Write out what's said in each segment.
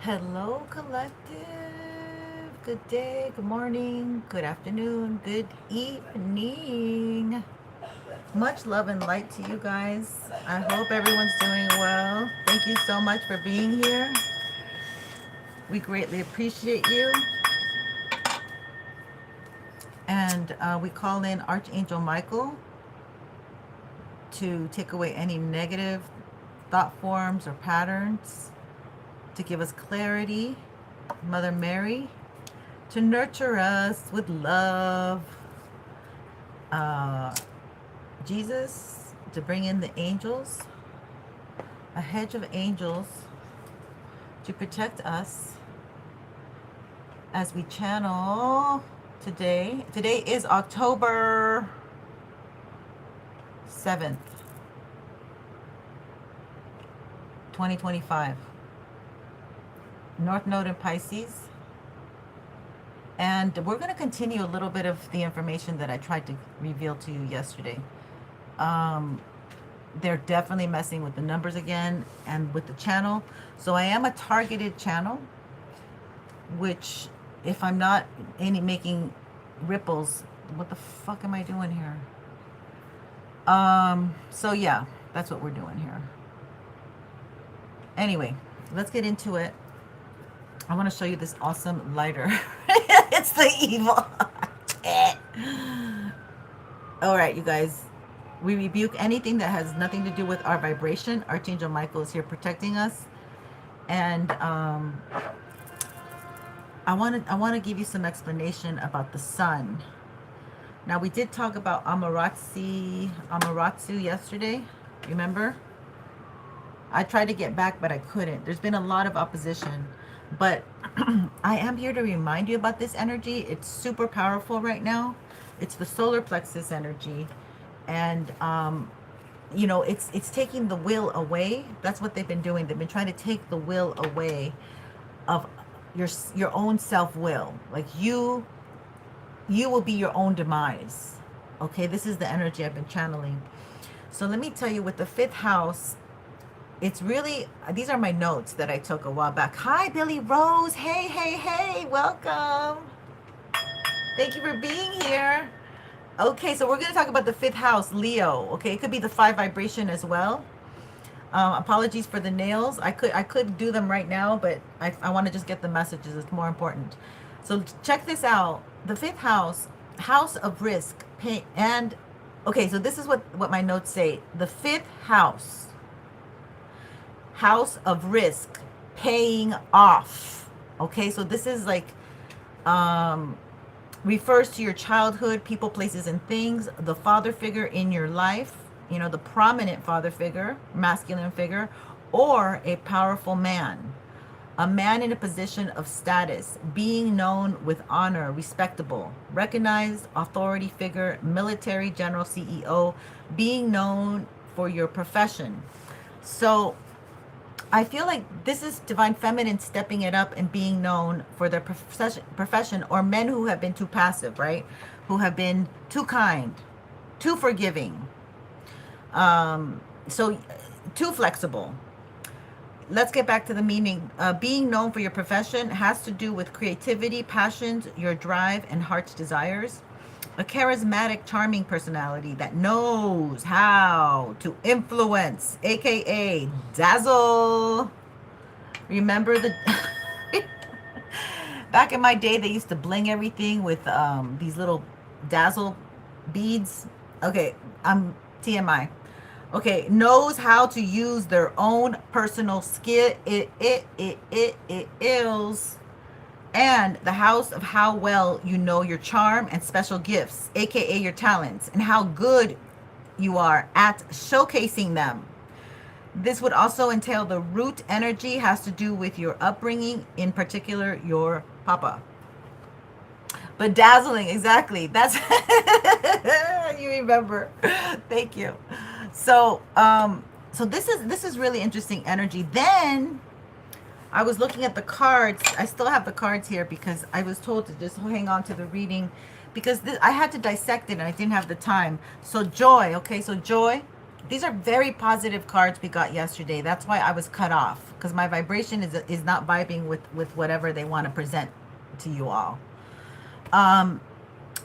Hello, collective. Good day, good morning, good afternoon, good evening. Much love and light to you guys. I hope everyone's doing well. Thank you so much for being here. We greatly appreciate you. And we call in Archangel Michael to take away any negative thought forms or patterns, to give us clarity. Mother Mary to nurture us with love. Uh, Jesus to bring in the angels, a hedge of angels to protect us as we channel today. Today is October 7th, 2025. North Node in Pisces. And we're going to continue a little bit of the information that I tried to reveal to you yesterday. They're definitely messing with the numbers again and with the channel. So I am a targeted channel, which if I'm not making ripples, what the fuck am I doing here? So yeah, that's what we're doing here. Anyway, let's get into it. I want to show you this awesome lighter. It's the evil. All right, you guys. We rebuke anything that has nothing to do with our vibration. Archangel Michael is here protecting us. And I want to give you some explanation about the sun. Now, we did talk about Amaterasu yesterday. Remember? I tried to get back, but I couldn't. There's been a lot of opposition. But I am here to remind you about this energy. It's super powerful right now. It's the solar plexus energy. And, you know, it's taking the will away. That's what they've been doing. They've been trying to take the will away of your own self-will. Like you will be your own demise. Okay, this is the energy I've been channeling. So let me tell you, with the fifth house, it's really, these are my notes that I took a while back. Hi, Billy Rose. Hey, hey, hey, welcome. Thank you for being here. Okay, so we're going to talk about the fifth house, Leo. Okay, it could be the 5 vibration as well. Apologies for the nails. I could do them right now, but I want to just get the messages. It's more important. So check this out. The fifth house, house of risk, pay, and okay, so this is what my notes say. The fifth house, house of risk, paying off. Okay, so this is like refers to your childhood, people, places, and things, the father figure in your life, you know, the prominent father figure, masculine figure, or a powerful man, a man in a position of status, being known with honor, respectable, recognized authority figure, military general, CEO, being known for your profession. So I feel like this is divine feminine stepping it up and being known for their profession, or men who have been too passive, right? Who have been too kind, too forgiving, so too flexible. Let's get back to the meaning. Being known for your profession has to do with creativity, passions, your drive, and heart's desires. A charismatic, charming personality that knows how to influence, aka dazzle. Remember the back in my day, they used to bling everything with these little dazzle beads. Okay, I'm TMI. Okay, knows how to use their own personal skill. Ills. And the house of how well you know your charm and special gifts, aka your talents, and how good you are at showcasing them. This would also entail the root energy, has to do with your upbringing, in particular your papa. Bedazzling, exactly. That's you remember. Thank you. So so this is really interesting energy. Then I was looking at the cards. I still have the cards here because I was told to just hang on to the reading because I had to dissect it and I didn't have the time. So joy, okay, so joy. These are very positive cards we got yesterday. That's why I was cut off, because my vibration is not vibing with whatever they want to present to you all.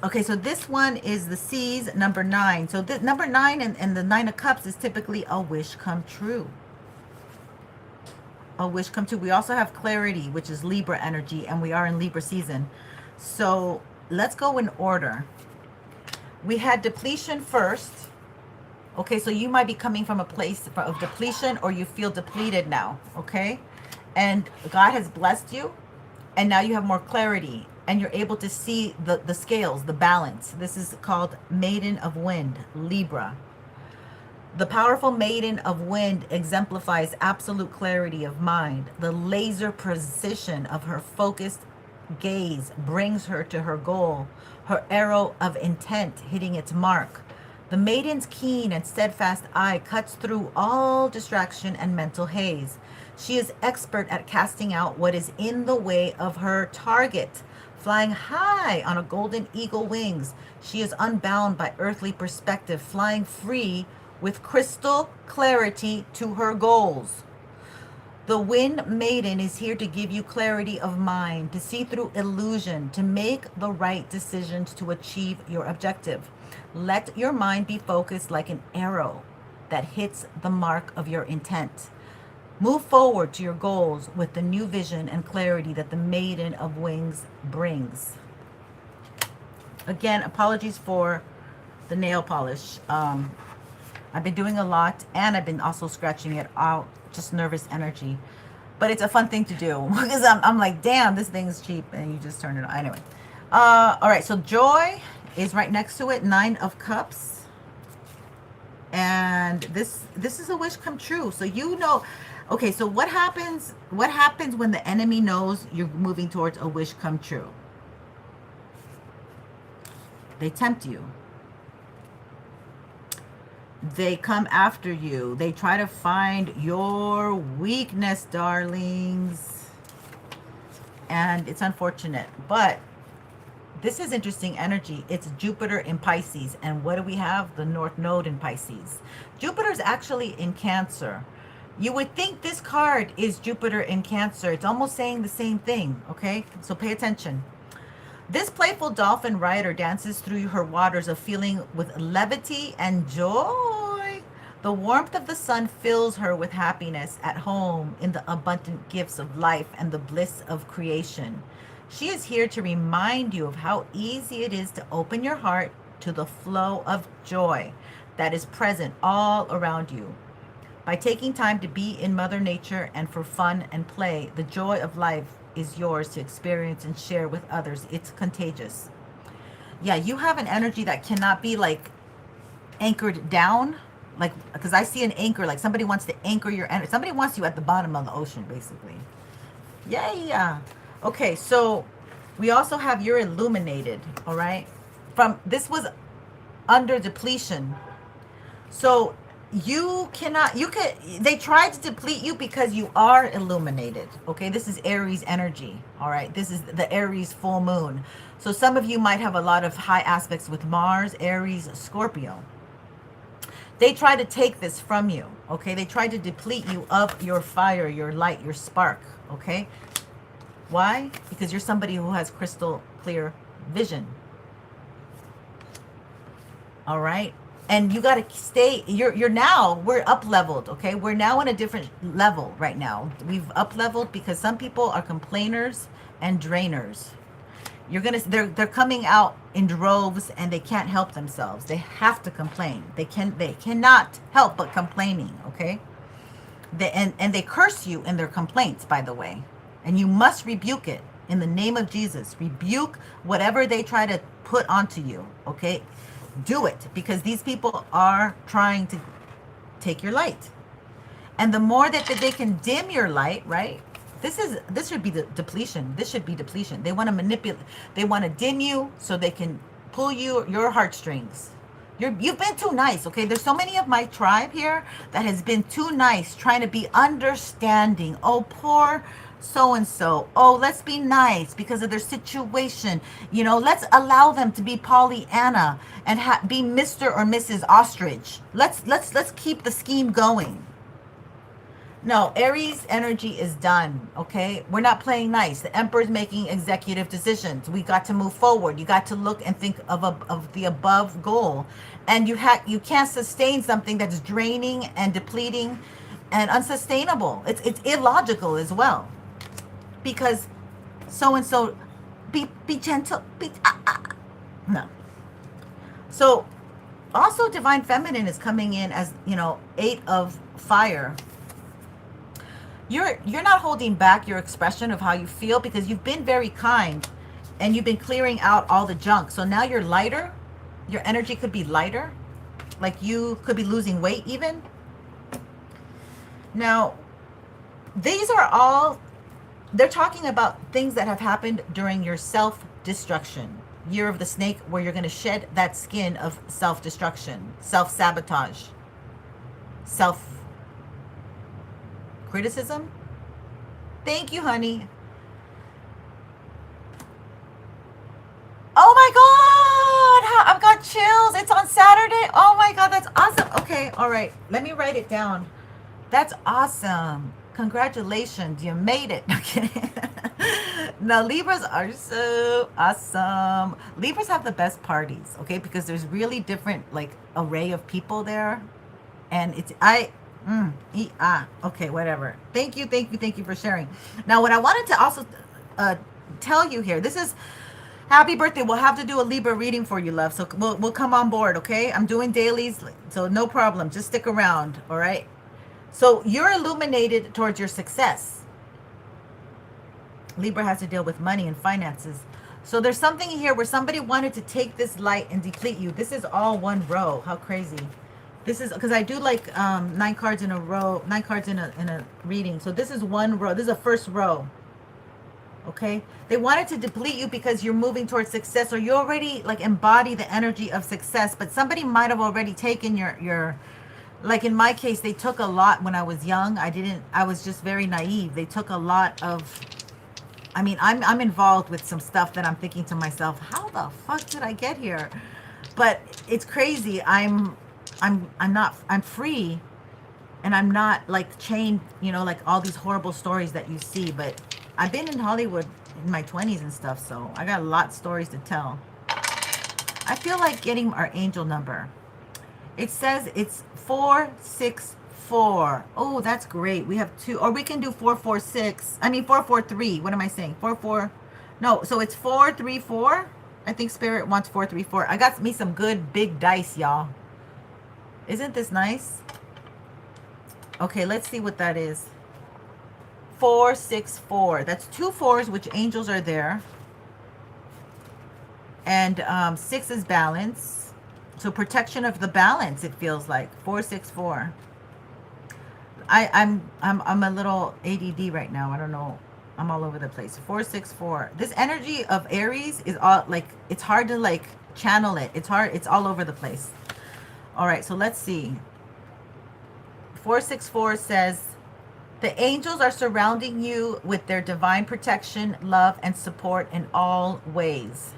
Okay, so this one is the C's, number 9. So the number 9 and the 9 of Cups is typically a wish come true. A wish come true. We also have clarity, which is Libra energy, and we are in Libra season. So let's go in order. We had depletion first. Okay, so you might be coming from a place of depletion, or you feel depleted now, okay? And God has blessed you, and now you have more clarity, and you're able to see the scales, the balance. This is called Maiden of Wind, Libra. The powerful Maiden of Wind exemplifies absolute clarity of mind. The laser precision of her focused gaze brings her to her goal, her arrow of intent hitting its mark. The maiden's keen and steadfast eye cuts through all distraction and mental haze. She is expert at casting out what is in the way of her target. Flying high on a golden eagle wings, she is unbound by earthly perspective, flying free with crystal clarity to her goals. The Wind Maiden is here to give you clarity of mind, to see through illusion, to make the right decisions to achieve your objective. Let your mind be focused like an arrow that hits the mark of your intent. Move forward to your goals with the new vision and clarity that the Maiden of Wings brings. Again, apologies for the nail polish. I've been doing a lot, and I've been also scratching it out, just nervous energy. But it's a fun thing to do because I'm like, damn, this thing's cheap, and you just turn it on. Anyway, all right, so joy is right next to it, 9 of Cups. And this is a wish come true. So you know, okay, so what happens when the enemy knows you're moving towards a wish come true? They tempt you. They come after you. They try to find your weakness, darlings. And it's unfortunate. But this is interesting energy. It's Jupiter in Pisces. And what do we have? The North Node in Pisces. Jupiter's actually in Cancer. You would think this card is Jupiter in Cancer. It's almost saying the same thing, okay? So pay attention. This playful dolphin rider dances through her waters of feeling with levity and joy. The warmth of the sun fills her with happiness at home in the abundant gifts of life and the bliss of creation. She is here to remind you of how easy it is to open your heart to the flow of joy that is present all around you. By taking time to be in Mother Nature and for fun and play, the joy of life is yours to experience and share with others. It's contagious. Yeah, you have an energy that cannot be like anchored down, like, because I see an anchor, like somebody wants to anchor your energy. Somebody wants you at the bottom of the ocean, basically. Yeah. Okay, so we also have you're illuminated, all right? This was under depletion. So they tried to deplete you because you are illuminated, okay? This is Aries energy, all right? This is the Aries full moon. So some of you might have a lot of high aspects with Mars, Aries, Scorpio. They try to take this from you, okay? They try to deplete you of your fire, your light, your spark, okay? Why? Because you're somebody who has crystal clear vision, all right? And you got to stay, we're up leveled, okay? We're now in a different level right now. We've up leveled because some people are complainers and drainers. They're coming out in droves and they can't help themselves. They have to complain. They cannot help but complaining, okay? And they curse you in their complaints, by the way. And you must rebuke it in the name of Jesus. Rebuke whatever they try to put onto you, okay? Do it, because these people are trying to take your light. And the more that they can dim your light, right? This should be the depletion. This should be depletion. They want to manipulate. They want to dim you so they can pull your heartstrings. You've been too nice, okay? There's so many of my tribe here that has been too nice, trying to be understanding. Oh, poor so and so. Oh, let's be nice because of their situation. You know, let's allow them to be Pollyanna and be Mr. or Mrs. Ostrich. Let's keep the scheme going. No, Aries energy is done, okay? We're not playing nice. The Emperor's making executive decisions. We got to move forward. You got to look and think of the above goal. And you can't sustain something that's draining and depleting and unsustainable. It's illogical as well. Because so and so, be gentle, no. So also divine feminine is coming in as, you know, 8 of fire. You're not holding back your expression of how you feel because you've been very kind and you've been clearing out all the junk. So now you're lighter. Your energy could be lighter. Like you could be losing weight even. Now, these are all, they're talking about things that have happened during your self-destruction. Year of the snake, where you're going to shed that skin of self-destruction, self-sabotage, criticism. Thank you, honey. Oh my God, I've got chills. It's on Saturday. Oh my God, that's awesome. Okay, all right, let me write it down. That's awesome. Congratulations, you made it. Okay. Now, Libras are so awesome. Libras have the best parties, okay, because there's really different, like, array of people there. And it's, okay, whatever. Thank you for sharing. Now, what I wanted to also tell you here, this is happy birthday. We'll have to do a Libra reading for you, love. So we'll come on board, okay? I'm doing dailies, so no problem. Just stick around, all right? So you're illuminated towards your success. Libra has to deal with money and finances. So there's something here where somebody wanted to take this light and deplete you. This is all one row. How crazy. This is because I do like 9 cards in a row, 9 cards in a reading. So this is one row. This is a first row. Okay, they wanted to deplete you because you're moving towards success, or you already like embody the energy of success, but somebody might have already taken your like in my case, they took a lot when I was young. I was just very naive. They took a lot of, I mean, I'm involved with some stuff that I'm thinking to myself, how the fuck did I get here? But it's crazy. I'm free, and I'm not like chained, you know, like all these horrible stories that you see. But I've been in Hollywood in my 20s and stuff, so I got a lot of stories to tell. I feel like getting our angel number. It says it's 464. Oh, that's great. We have 2, or we can do 446. I mean 443. What am I saying? 44. No, so it's 434. I think Spirit wants 434. I got me some good big dice, y'all. Isn't this nice? Okay, let's see what that is. 464. That's 2 4s, which angels are there. And 6 is balance. So protection of the balance, it feels like. 464. I'm a little ADD right now. I don't know. I'm all over the place. 464. This energy of Aries is all like, it's hard to like channel it. It's hard. It's all over the place. All right, so let's see. 464 says, the angels are surrounding you with their divine protection, love, and support in all ways.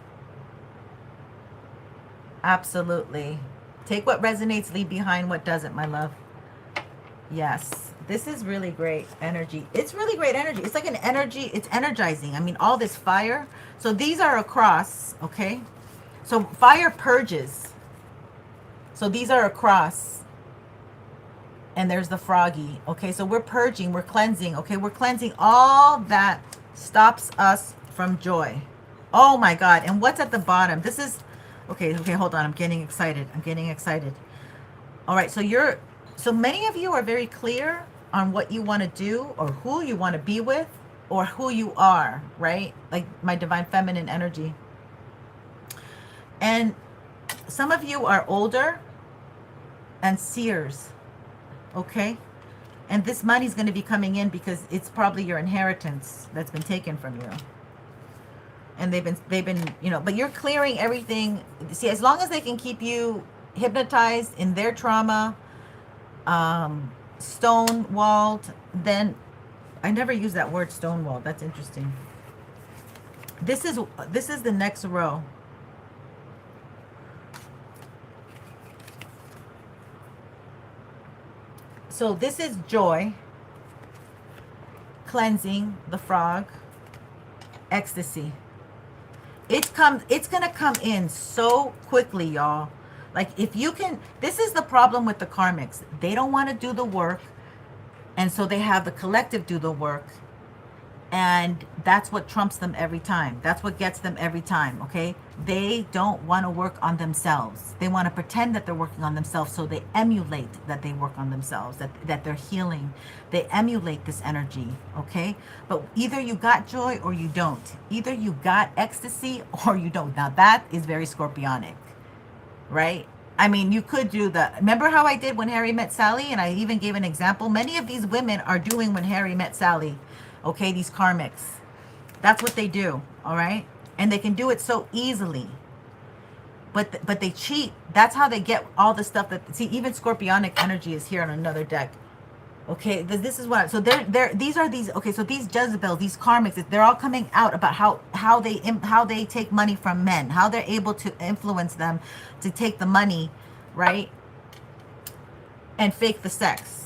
Absolutely. Take what resonates, leave behind what doesn't, my love. Yes, this is really great energy. It's really great energy. It's like an energy. It's energizing. I mean, all this fire. So these are across, okay? So fire purges. So these are across. And there's the froggy. Okay, so we're purging. We're cleansing. Okay, we're cleansing all that stops us from joy. Oh, my God. And what's at the bottom? This is... Okay, hold on. I'm getting excited. All right, so many of you are very clear on what you want to do or who you want to be with or who you are, right? Like my divine feminine energy. And some of you are older and seers, okay? And this money's going to be coming in because it's probably your inheritance that's been taken from you. And they've been, you know, but you're clearing everything. See, as long as they can keep you hypnotized in their trauma, stone-walled, then I never use that word stonewall. That's interesting. This is the next row. So this is joy, cleansing, the frog, ecstasy. It's gonna come in so quickly, y'all. Like, if you can, this is the problem with the karmics. They don't want to do the work, and so they have the collective do the work. And that's what trumps them every time. That's what gets them every time, okay? They don't want to work on themselves. They want to pretend that they're working on themselves, so they emulate that they work on themselves, that they're healing. They emulate this energy, okay? But either you got joy or you don't. Either you got ecstasy or you don't. Now, that is very scorpionic, right? I mean, you could do the, remember how I did when Harry met Sally? And I even gave an example. Many of these women are doing when Harry met Sally. Okay, these karmics. That's what they do, all right? And they can do it so easily. But they cheat. That's how they get all the stuff that, see, even scorpionic energy is here on another deck. Okay, this is what, so these are these, okay, so these Jezebels, these karmics, they're all coming out about how they take money from men, how they're able to influence them to take the money, right? And fake the sex.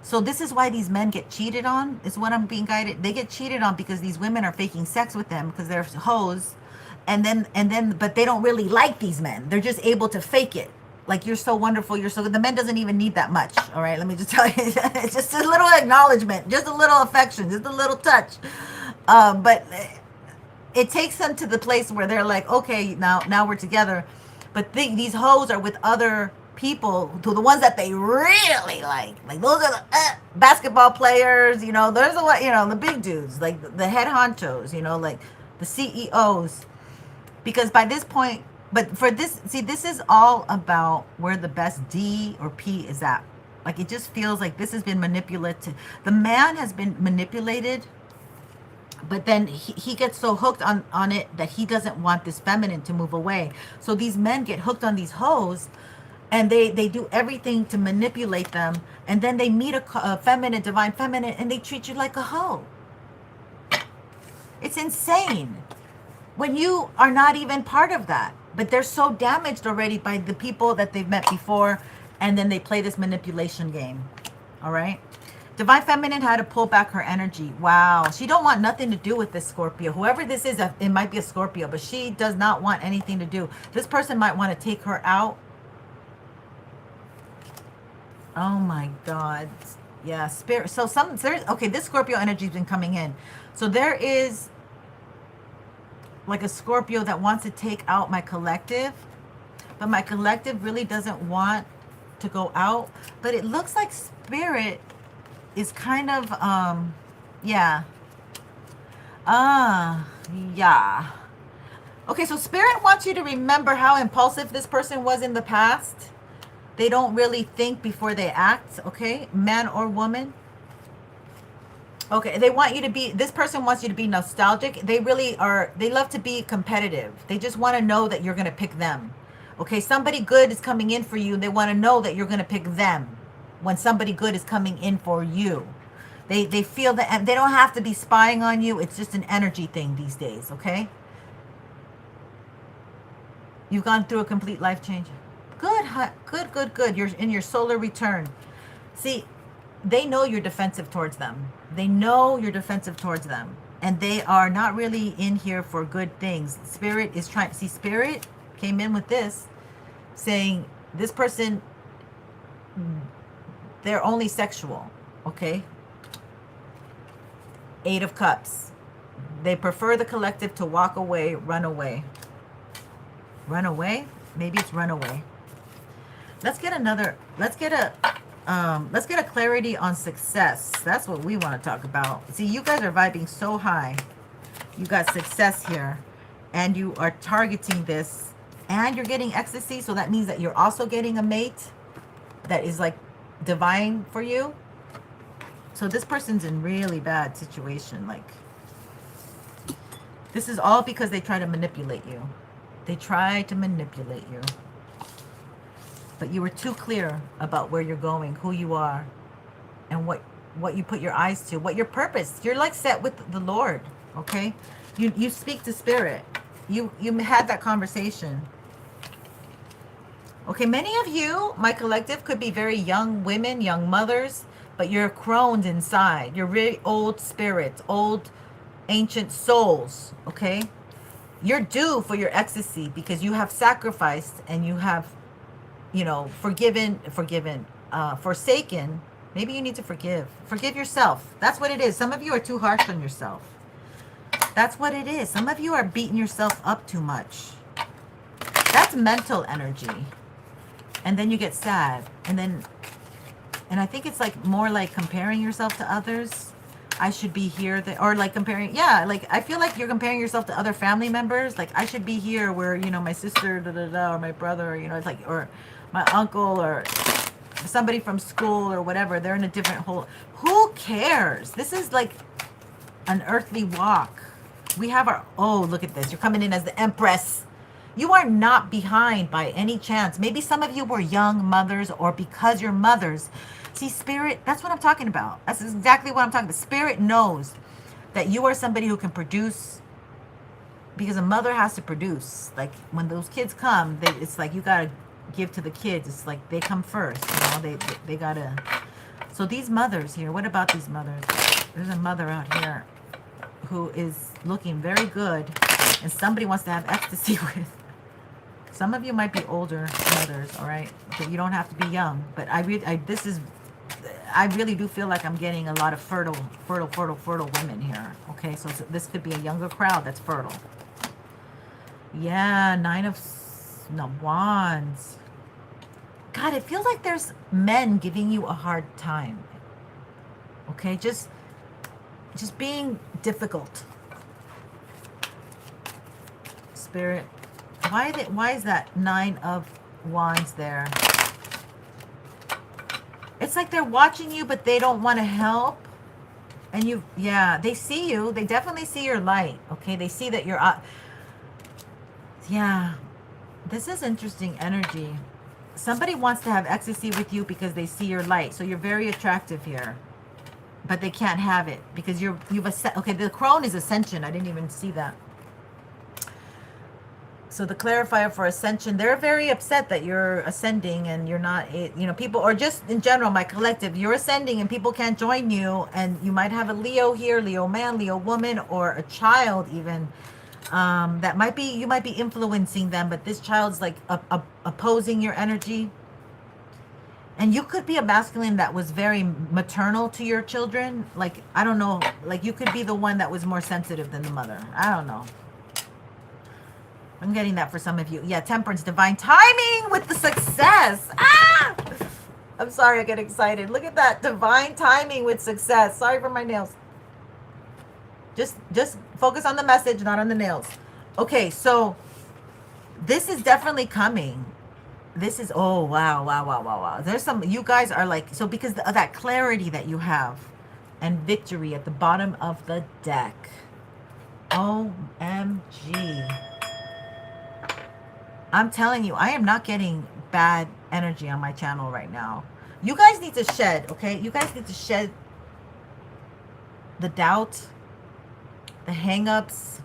So this is why these men get cheated on, is what I'm being guided. They get cheated on because these women are faking sex with them because they're hoes. And then, but they don't really like these men. They're just able to fake it. Like, you're so wonderful, you're so good. The men doesn't even need that much, all right? Let me just tell you, it's just a little acknowledgement, just a little affection, just a little touch. But it takes them to the place where they're like, okay, now we're together. But these hoes are with other people, to the ones that they really like those are the basketball players, you know, there's a lot, you know, the big dudes, like the head honchos, you know, like the CEOs, because by this point, but for this, see, this is all about where the best D or P is at. Like, it just feels like this has been manipulated. The man has been manipulated, but then he gets so hooked on it that he doesn't want this feminine to move away. So these men get hooked on these hoes, and they do everything to manipulate them. And then they meet a feminine, divine feminine, and they treat you like a hoe. It's insane. When you are not even part of that. But they're so damaged already by the people that they've met before. And then they play this manipulation game. All right? Divine feminine had to pull back her energy. Wow. She don't want nothing to do with this Scorpio. Whoever this is, it might be a Scorpio. But she does not want anything to do. This person might want to take her out. Oh my God. Yeah, spirit. So there's, okay, this Scorpio energy has been coming in. So there is like a Scorpio that wants to take out my collective, but my collective really doesn't want to go out. But it looks like spirit is kind of, yeah. Yeah. Okay, so spirit wants you to remember how impulsive this person was in the past. They don't really think before they act, okay? Man or woman. Okay, they want you to be, this person wants you to be nostalgic. They really are, they love to be competitive. They just want to know that you're going to pick them. Okay, somebody good is coming in for you. They want to know that you're going to pick them when somebody good is coming in for you. They feel that, and they don't have to be spying on you. It's just an energy thing these days, okay? You've gone through a complete life change. Good. You're in your solar return. See, they know you're defensive towards them. They know you're defensive towards them. And they are not really in here for good things. Spirit is trying, see, Spirit came in with this, saying this person, they're only sexual, okay? 8 of Cups. They prefer the collective to walk away, run away. Run away? Maybe it's run away. Let's get a clarity on success. That's what we want to talk about. See, you guys are vibing so high. You got success here, and you are targeting this, and you're getting ecstasy. So that means that you're also getting a mate that is like divine for you. So this person's in really bad situation. Like, this is all because they try to manipulate you. They try to manipulate you. But you were too clear about where you're going, who you are, and what what you put your eyes to, what your purpose. You're like set with the Lord, okay? You speak to spirit. You had that conversation. Okay, many of you, my collective, could be very young women, young mothers, but you're crones inside. You're really old spirits, old ancient souls, okay? You're due for your ecstasy because you have sacrificed and you have, you know, forsaken. Maybe you need to forgive. Forgive yourself. That's what it is. Some of you are too harsh on yourself. That's what it is. Some of you are beating yourself up too much. That's mental energy. And then you get sad. And I think it's like more like comparing yourself to others. I should be here, or like comparing, yeah, like I feel like you're comparing yourself to other family members. Like I should be here where, you know, my sister, or my brother, you know, it's like, or my uncle, or somebody from school or whatever. They're in a different whole, who cares? This is like an earthly walk. We have our, oh, look at this. You're coming in as the Empress. You are not behind by any chance. Maybe some of you were young mothers, or because you're mothers. See, Spirit, that's what I'm talking about. That's exactly what I'm talking about. Spirit knows that you are somebody who can produce, because a mother has to produce. Like when those kids come, it's like you got to give to the kids. It's like they come first. You know, they got to. So these mothers here, what about these mothers? There's a mother out here who is looking very good and somebody wants to have ecstasy with. Some of you might be older mothers, all right? But you don't have to be young. But I really do feel like I'm getting a lot of fertile women here. Okay, so this could be a younger crowd that's fertile. Yeah, Nine of Wands. God, it feels like there's men giving you a hard time. Okay, just being difficult. Spirit, why is that Nine of Wands there? It's like they're watching you, but they don't want to help. And you, yeah, they see you. They definitely see your light. Okay, they see that you're yeah, this is interesting energy. Somebody wants to have ecstasy with you because they see your light. So you're very attractive here. But they can't have it because you've okay, the crone is ascension. I didn't even see that. So the clarifier for ascension, they're very upset that you're ascending and you're not, you know, people, or just in general, my collective, you're ascending and people can't join you. And you might have a Leo here, Leo man, Leo woman, or a child even. That might be, you might be influencing them, but this child's like opposing your energy. And you could be a masculine that was very maternal to your children. Like, I don't know, like you could be the one that was more sensitive than the mother. I don't know. I'm getting that for some of you. Yeah, temperance, divine timing with the success. Ah! I'm sorry, I get excited. Look at that, divine timing with success. Sorry for my nails. Just focus on the message, not on the nails. Okay, so this is definitely coming. This is, oh, wow. There's some, you guys are like, so because of that clarity that you have and victory at the bottom of the deck. OMG. I'm telling you, I am not getting bad energy on my channel right now. You guys need to shed, okay? You guys need to shed the doubt, the hang-ups,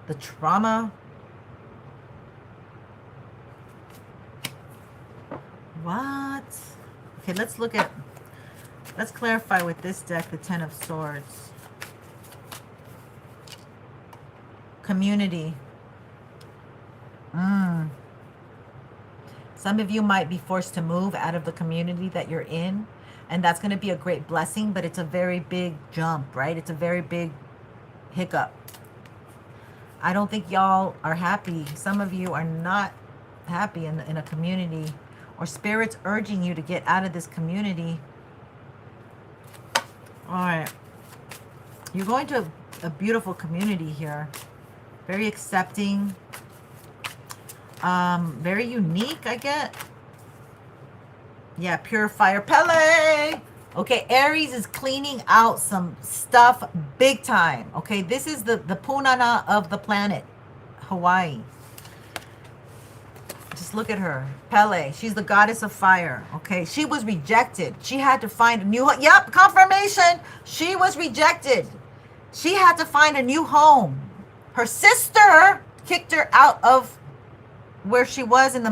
the trauma. What? Okay, let's clarify with this deck, the Ten of Swords. Community. Some of you might be forced to move out of the community that you're in, and that's going to be a great blessing, but it's a very big jump, right? It's a very big hiccup. I don't think y'all are happy. Some of you are not happy in a community, or spirit's urging you to get out of this community. All right. You're going to a beautiful community here. Very accepting. Very unique, I get. Yeah, purifier. Pele! Okay, Aries is cleaning out some stuff big time. Okay, this is the punana of the planet. Hawaii. Just look at her. Pele, she's the goddess of fire. Okay, she was rejected. She had to find a new, yep, confirmation. She was rejected. She had to find a new home. Her sister kicked her out of where she was in the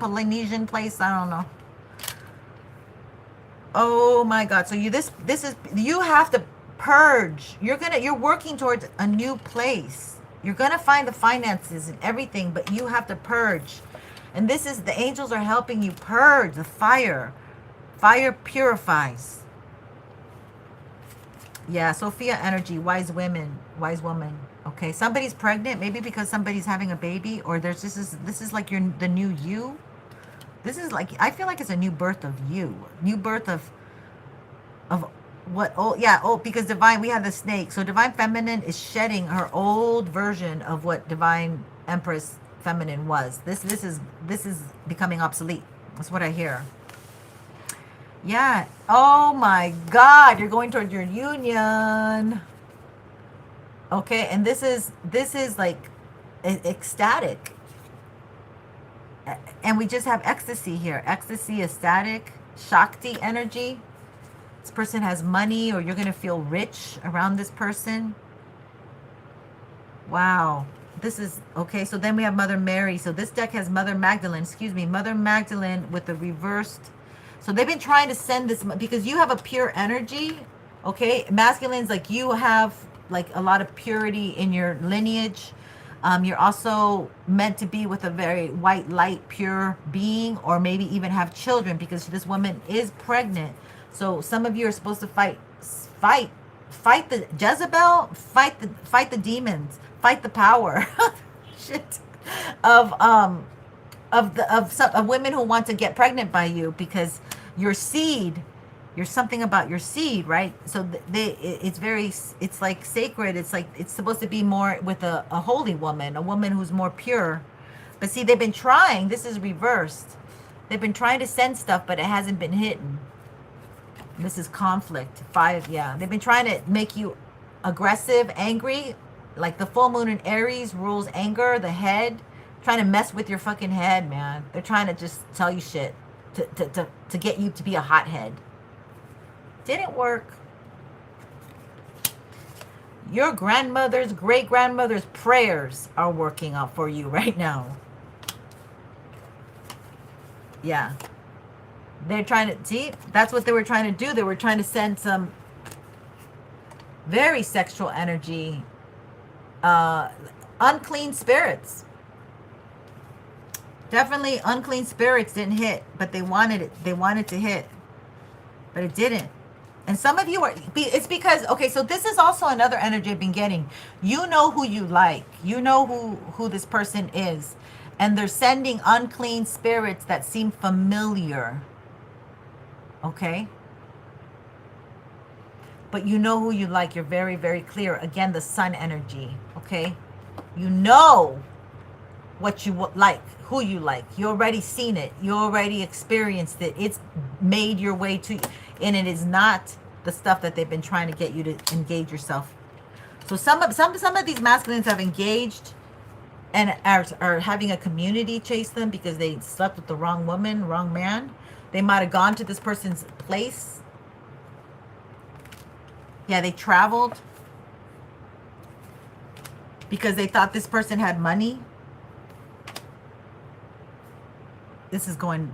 Polynesian place. I don't know. Oh my God. So you you have to purge. You're working towards a new place. You're gonna find the finances and everything, but you have to purge. And the angels are helping you purge the fire. Fire purifies. Yeah, Sophia energy, wise woman. Okay, somebody's pregnant, maybe because somebody's having a baby, or this is like the new you. This is like, I feel like it's a new birth of you, new birth of what? Oh yeah, because divine, we have the snake, so divine feminine is shedding her old version of what divine empress feminine was. This is becoming obsolete. That's what I hear. Yeah. Oh my God, you're going towards your union. Okay, and this is like ecstatic. And we just have ecstasy here. Ecstasy, ecstatic, Shakti energy. This person has money, or you're going to feel rich around this person. Wow. This is, okay, so then we have Mother Mary. So this deck has Mother Magdalene, Mother Magdalene with the reversed. So they've been trying to send this, because you have a pure energy, okay? Masculines, like you have like a lot of purity in your lineage. You're also meant to be with a very white, light, pure being, or maybe even have children, because this woman is pregnant. So some of you are supposed to fight the Jezebel, fight the demons, fight the power, shit, of women who want to get pregnant by you, because your seed. You're something about your seed, right? So it's like sacred. It's like, it's supposed to be more with a holy woman, a woman who's more pure. But see, they've been trying, this is reversed. They've been trying to send stuff, but it hasn't been hitting. This is conflict. 5, yeah. They've been trying to make you aggressive, angry, like the full moon in Aries rules anger, the head, trying to mess with your fucking head, man. They're trying to just tell you shit to get you to be a hothead. Didn't work. Your grandmother's, great-grandmother's prayers are working out for you right now. Yeah. They're trying to, see, that's what they were trying to do. They were trying to send some very sexual energy, unclean spirits. Definitely unclean spirits didn't hit, but they wanted it. They wanted to hit, but it didn't. And some of you are, it's because, okay, so this is also another energy I've been getting. You know who you like. You know who this person is. And they're sending unclean spirits that seem familiar. Okay? But you know who you like. You're very, very clear. Again, the sun energy. Okay? You know what you like, who you like. You already seen it. You already experienced it. It's made your way to, and it is not the stuff that they've been trying to get you to engage yourself. So some of these masculines have engaged and are having a community chase them because they slept with the wrong woman, wrong man. They might have gone to this person's place. Yeah, they traveled because they thought this person had money. This is going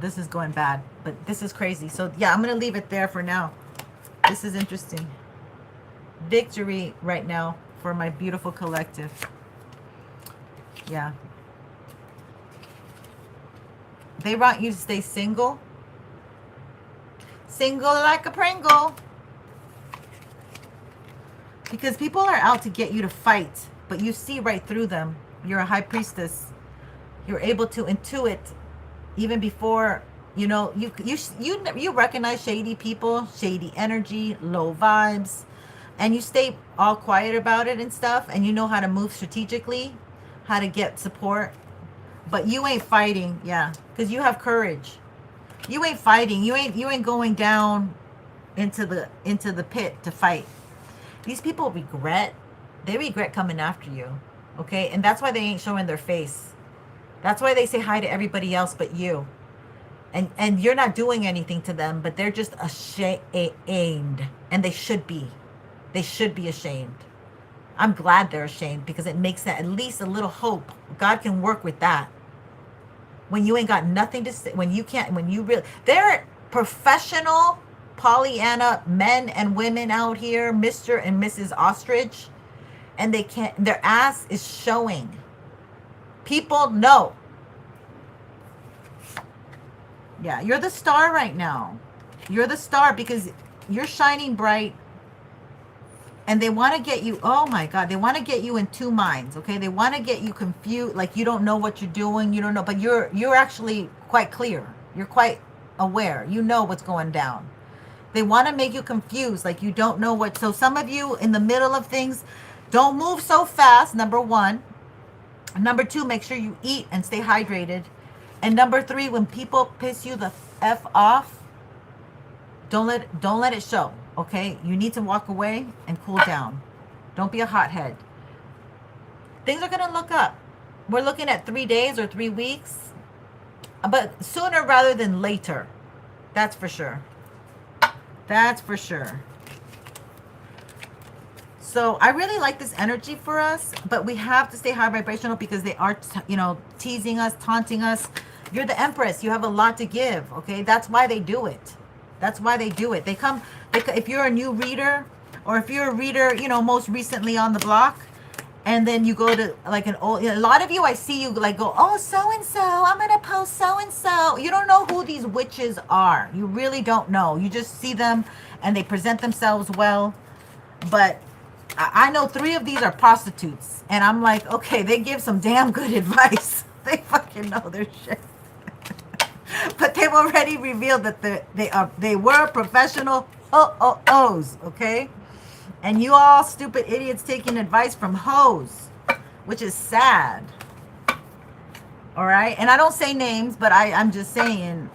bad, but this is crazy. So yeah, I'm going to leave it there for now. This is interesting. Victory right now for my beautiful collective. Yeah. They want you to stay single. Single like a Pringle. Because people are out to get you to fight, but you see right through them. You're a high priestess. You're able to intuit even before, you know, you recognize shady people, shady energy, low vibes, and you stay all quiet about it and stuff, and you know how to move strategically, how to get support, but you ain't fighting. Yeah, because you have courage. You ain't fighting. You ain't going down into the pit to fight. These people regret. They regret coming after you. Okay, and that's why they ain't showing their face. That's why they say hi to everybody else but you. And you're not doing anything to them, but they're just ashamed. And they should be. They should be ashamed. I'm glad they're ashamed because it makes that at least a little hope. God can work with that. When you ain't got nothing to say, when you can't, when you really, they're professional Pollyanna men and women out here, Mr. and Mrs. Ostrich, and they can't, their ass is showing. People know. Yeah, you're the star right now. You're the star because you're shining bright. And they want to get you, oh my God, they want to get you in two minds, okay? They want to get you confused, like you don't know what you're doing, you don't know, but you're actually quite clear. You're quite aware. You know what's going down. They want to make you confused, like you don't know what. So some of you in the middle of things, don't move so fast, number one. Number two, make sure you eat and stay hydrated. And number three, when people piss you the F off, don't let it show. Okay, you need to walk away and cool down. Don't be a hothead. Things are gonna look up. We're looking at 3 days or 3 weeks, but sooner rather than later. That's for sure. That's for sure. So I really like this energy for us, but we have to stay high vibrational because they are, teasing us, taunting us. You're the Empress. You have a lot to give. Okay, that's why they do it. That's why they do it. They come, if you're a new reader, or if you're a reader, most recently on the block, and then you go to like an old, a lot of you, I see you like go, oh, so-and-so, I'm going to post so-and-so. You don't know who these witches are. You really don't know. You just see them and they present themselves well. But I know 3 of these are prostitutes. And I'm like, okay, they give some damn good advice. They fucking know their shit. But they've already revealed that they were professional O's, okay? And you all stupid idiots taking advice from hoes, which is sad. All right? And I don't say names, but I'm just saying,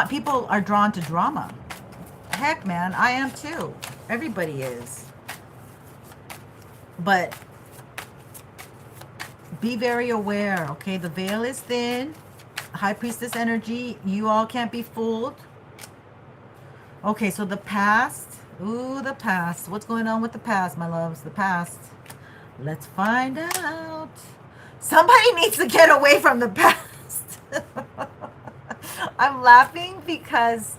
people are drawn to drama. Heck, man, I am too. Everybody is. But be very aware, okay? The veil is thin. High Priestess energy. You all can't be fooled. Okay, so the past. Ooh, the past. What's going on with the past, my loves? The past. Let's find out. Somebody needs to get away from the past. I'm laughing because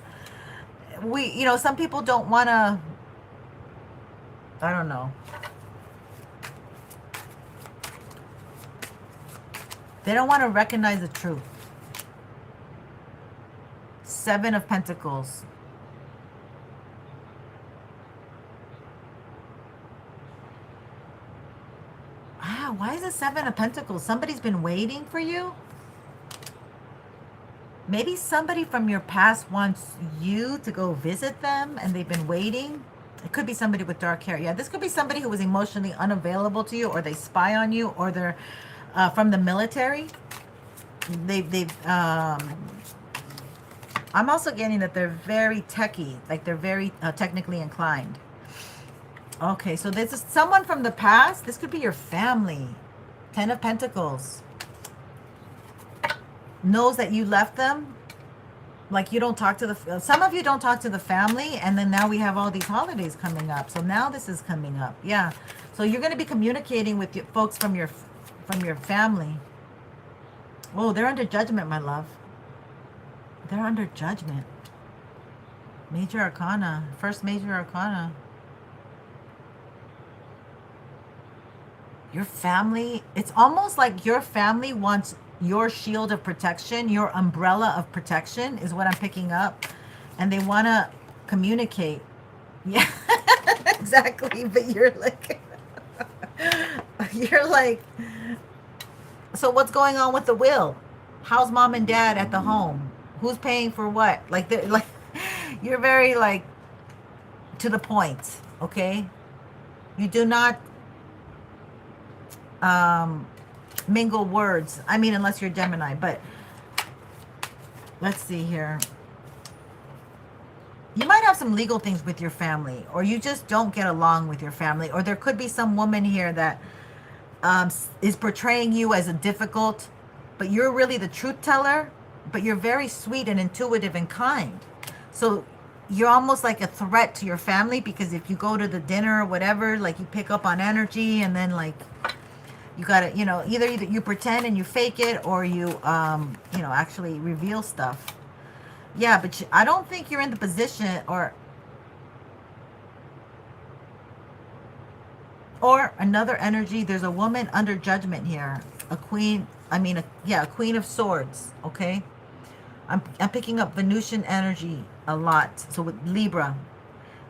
some people don't want to, I don't know. They don't want to recognize the truth. 7 of Pentacles. Ah, why is it 7 of Pentacles? Somebody's been waiting for you? Maybe somebody from your past wants you to go visit them and they've been waiting. It could be somebody with dark hair. Yeah, this could be somebody who was emotionally unavailable to you, or they spy on you, or they're from the military. I'm also getting that they're very techie, like they're very technically inclined. Okay, so this is someone from the past. This could be your family. 10 of Pentacles. Knows that you left them. Like you don't talk to some of you don't talk to the family, and then now we have all these holidays coming up. So now this is coming up. Yeah. So you're going to be communicating with folks from your family. Oh, they're under judgment, my love. They're under judgment. Major Arcana. First Major Arcana. Your family, it's almost like your family wants your shield of protection, your umbrella of protection is what I'm picking up. And they want to communicate. Yeah, exactly. But you're like, so what's going on with the will? How's mom and dad at the home? Who's paying for what? You're very to the point, okay? You do not mingle words. I mean, unless you're Gemini, but let's see here. You might have some legal things with your family, or you just don't get along with your family, or there could be some woman here that is portraying you as a difficult, but you're really the truth teller, but you're very sweet and intuitive and kind. So you're almost like a threat to your family, because if you go to the dinner or whatever, like you pick up on energy, and then like you gotta, you know, either you pretend and you fake it, or you, you know, actually reveal stuff. Yeah, but I don't think you're in the position, or another energy. There's a woman under judgment here. A queen, I mean, yeah, a queen of swords, okay? I'm picking up Venusian energy a lot. So with Libra,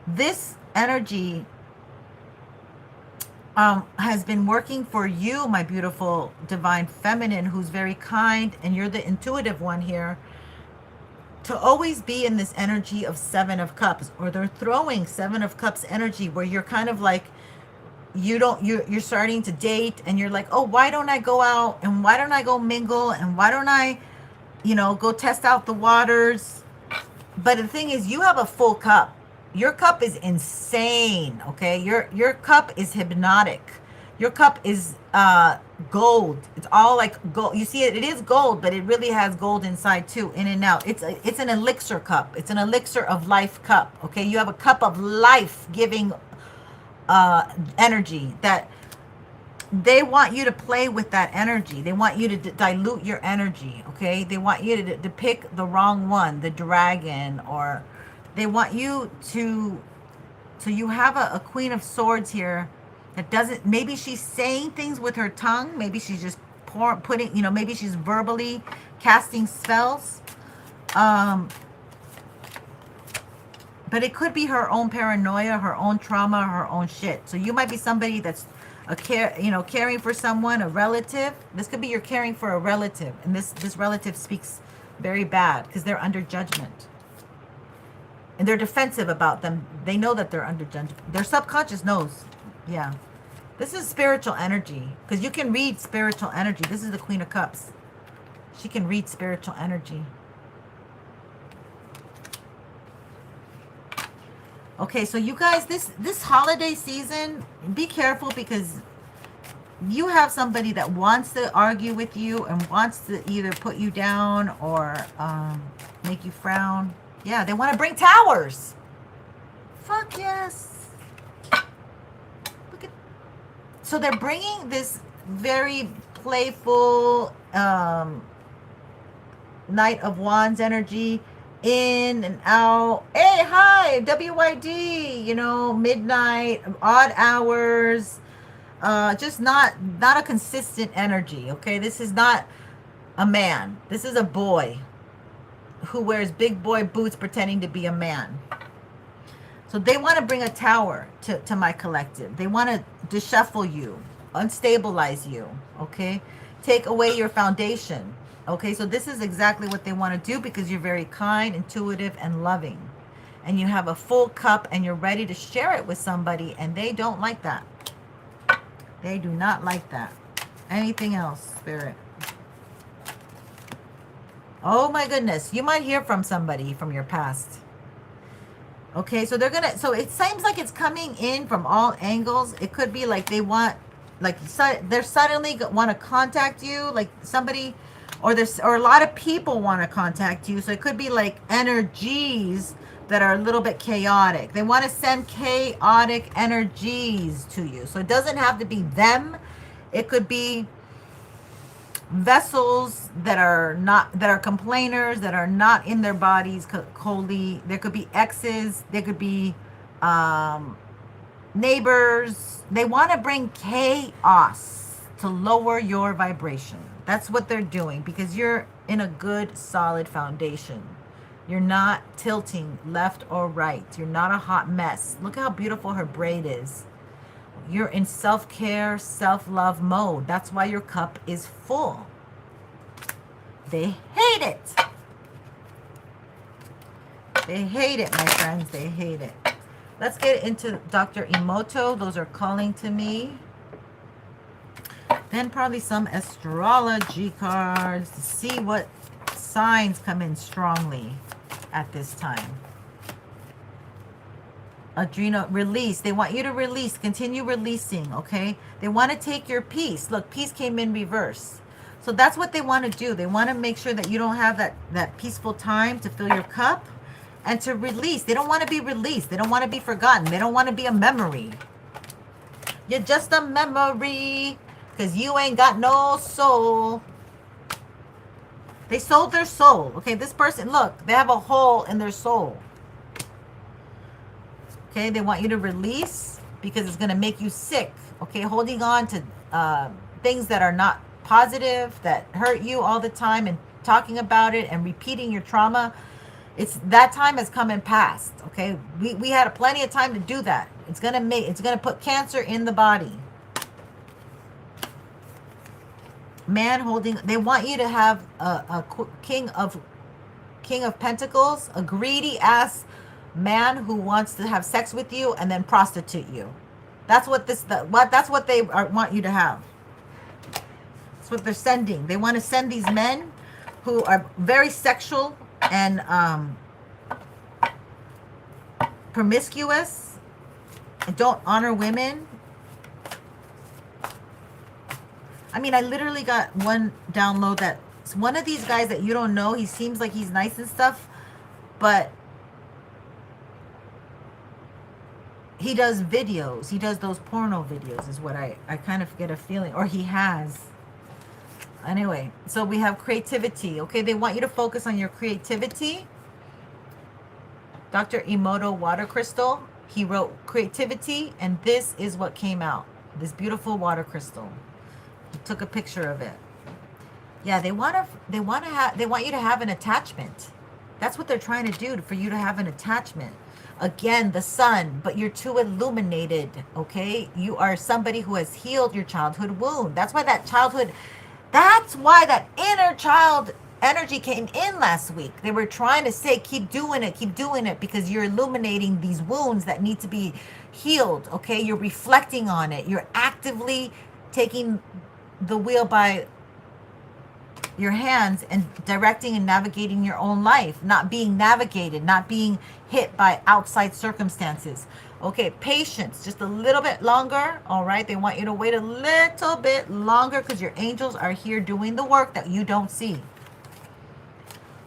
this energy has been working for you, my beautiful divine feminine, who's very kind, and you're the intuitive one here, to always be in this energy of Seven of Cups, or they're throwing Seven of Cups energy, where you're kind of like, you're starting to date, and you're like, oh, why don't I go out, and why don't I go mingle, and why don't I, you know, go test out the waters? But the thing is, you have a full cup. Your cup is insane, okay? Your cup is hypnotic. Your cup is gold. It's all like gold. You see it, it is gold, but it really has gold inside too, in and out. It's an elixir cup. It's an elixir of life cup, okay? You have a cup of life-giving energy that they want you to play with that energy. They want you to dilute your energy, okay? They want you to pick the wrong one, the dragon, or they want you to, so you have a Queen of Swords here that doesn't, maybe she's saying things with her tongue, maybe she's just putting, you know, maybe she's verbally casting spells. But it could be her own paranoia, her own trauma, her own shit. So you might be somebody that's caring for someone, a relative. This could be you're caring for a relative, and this relative speaks very bad because they're under judgment. And they're defensive about them. They know that they're under judgment. Their subconscious knows. Yeah. This is spiritual energy, because you can read spiritual energy. This is the Queen of Cups. She can read spiritual energy. Okay, so you guys, this holiday season, be careful, because you have somebody that wants to argue with you and wants to either put you down or make you frown. Yeah, they want to bring towers. Fuck yes. Look at. So they're bringing this very playful Knight of Wands energy, in and out. Hey, hi, WYD, you know, midnight, odd hours, just not a consistent energy, okay? This is not a man. This is a boy who wears big boy boots pretending to be a man. So they want to bring a tower to my collective. They want to disshuffle you, unstabilize you, okay? Take away your foundation. Okay, so this is exactly what they want to do, because you're very kind, intuitive, and loving. And you have a full cup, and you're ready to share it with somebody, and they don't like that. They do not like that. Anything else, Spirit? Oh my goodness, you might hear from somebody from your past. Okay, so they're gonna, so it seems like it's coming in from all angles. It could be like they want, like they're suddenly want to contact you, like somebody, or a lot of people want to contact you. So it could be like energies that are a little bit chaotic. They want to send chaotic energies to you. So it doesn't have to be them. It could be vessels that are complainers, that are not in their bodies wholly. There could be exes. There could be neighbors. They want to bring chaos to lower your vibration. That's what they're doing, because you're in a good, solid foundation. You're not tilting left or right. You're not a hot mess. Look how beautiful her braid is. You're in self-care, self-love mode. That's why your cup is full. They hate it. They hate it, my friends. They hate it. Let's get into Dr. Emoto. Those are calling to me. Then probably some astrology cards to see what signs come in strongly at this time. Adrenal release. They want you to release. Continue releasing, okay? They want to take your peace. Look, peace came in reverse. So that's what they want to do. They want to make sure that you don't have that peaceful time to fill your cup and to release. They don't want to be released. They don't want to be forgotten. They don't want to be a memory. You're just a memory because you ain't got no soul. They sold their soul. Okay, this person, look, they have a hole in their soul. Okay, they want you to release because it's going to make you sick. Okay, holding on to things that are not positive, that hurt you all the time, and talking about it and repeating your trauma. It's that time has come and passed. Okay, we had plenty of time to do that. It's gonna put cancer in the body. Man holding, they want you to have a king of pentacles, a greedy ass man who wants to have sex with you and then prostitute you. That's what that's what they want you to have. That's what they're sending. They want to send these men who are very sexual and promiscuous and don't honor women. I mean, I literally got one download that it's one of these guys that you don't know. He seems like he's nice and stuff, but he does videos. He does those porno videos is what I kind of get a feeling, or he has. Anyway, so we have creativity. Okay, they want you to focus on your creativity. Dr. Emoto Water Crystal, he wrote creativity, and this is what came out. This beautiful water crystal. He took a picture of it. Yeah, they want you to have an attachment. That's what they're trying to do, for you to have an attachment. Again, the sun, but you're too illuminated, okay? You are somebody who has healed your childhood wound. That's why that inner child energy came in last week. They were trying to say, keep doing it, because you're illuminating these wounds that need to be healed, okay? You're reflecting on it. You're actively taking the wheel by your hands and directing and navigating your own life, not being navigated, not being hit by outside circumstances. Okay, patience, just a little bit longer. All right, they want you to wait a little bit longer because your angels are here doing the work that you don't see.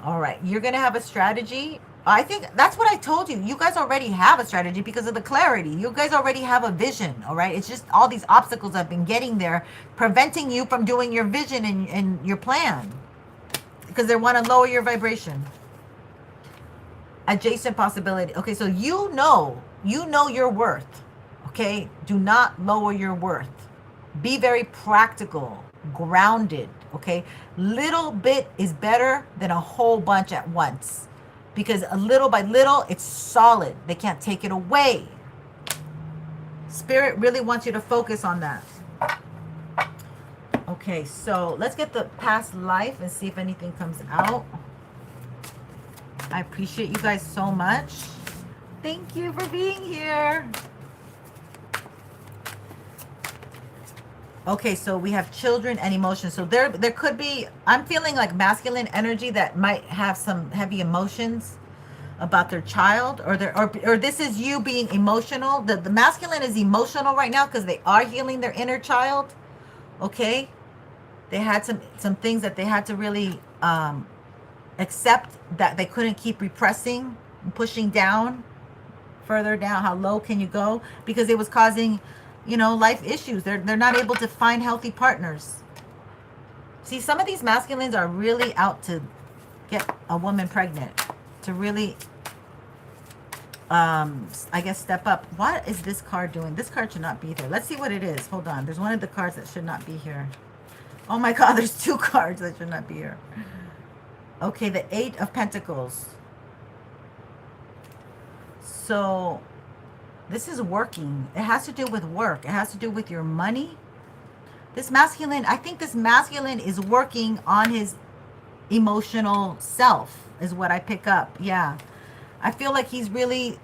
All right, you're going to have a strategy. I think that's what I told you. You guys already have a strategy because of the clarity. You guys already have a vision, all right? It's just all these obstacles have been getting there, preventing you from doing your vision and your plan because they want to lower your vibration. Adjacent possibility. Okay, so you know your worth, okay? Do not lower your worth. Be very practical, grounded, okay? Little bit is better than a whole bunch at once. Because a little by little, it's solid. They can't take it away. Spirit really wants you to focus on that. Okay, so let's get the past life and see if anything comes out. I appreciate you guys so much. Thank you for being here. Okay, so we have children and emotions. So there could be, I'm feeling like masculine energy that might have some heavy emotions about their child, or this is you being emotional. The masculine is emotional right now because they are healing their inner child. Okay, they had some things that they had to really accept that they couldn't keep repressing and pushing down, further down. How low can you go? Because it was causing, life issues. They're not able to find healthy partners. See, some of these masculines are really out to get a woman pregnant, to really, I guess, step up. What is this card doing? This card should not be there. Let's see what it is. Hold on. There's one of the cards that should not be here. Oh my God, there's two cards that should not be here. Okay, the 8 of Pentacles. So this is working. It has to do with work. It has to do with your money. This masculine, I think this masculine is working on his emotional self, is what I pick up. Yeah. I feel like he's really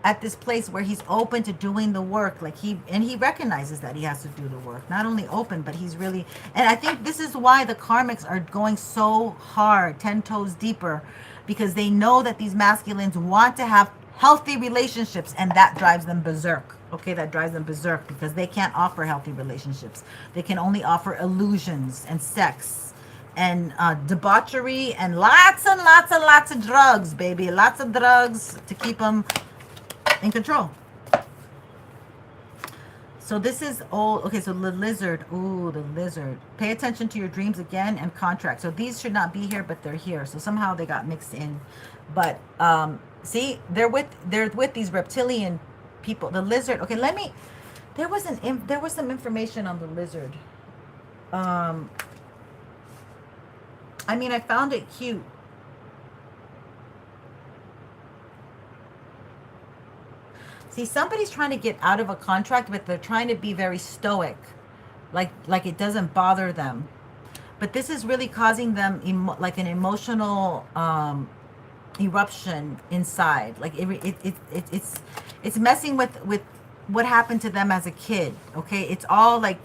at this place where he's open to doing the work. Like he recognizes that he has to do the work. Not only open, but he's really, and I think this is why the karmics are going so hard, 10 toes deeper, because they know that these masculines want to have healthy relationships, and that drives them berserk. Okay, that drives them berserk because they can't offer healthy relationships. They can only offer illusions and sex and debauchery and lots and lots and lots of drugs, baby. Lots of drugs to keep them in control. So this is all, okay, so the lizard, ooh, the lizard. Pay attention to your dreams again and contract. So these should not be here, but they're here. So somehow they got mixed in. But see, they're with these reptilian people. The lizard, okay, let me, there was some information on the lizard. I mean, I found it cute. See, somebody's trying to get out of a contract, but they're trying to be very stoic, like it doesn't bother them. But this is really causing them like an emotional eruption inside. Like it's messing with what happened to them as a kid. Okay, it's all like,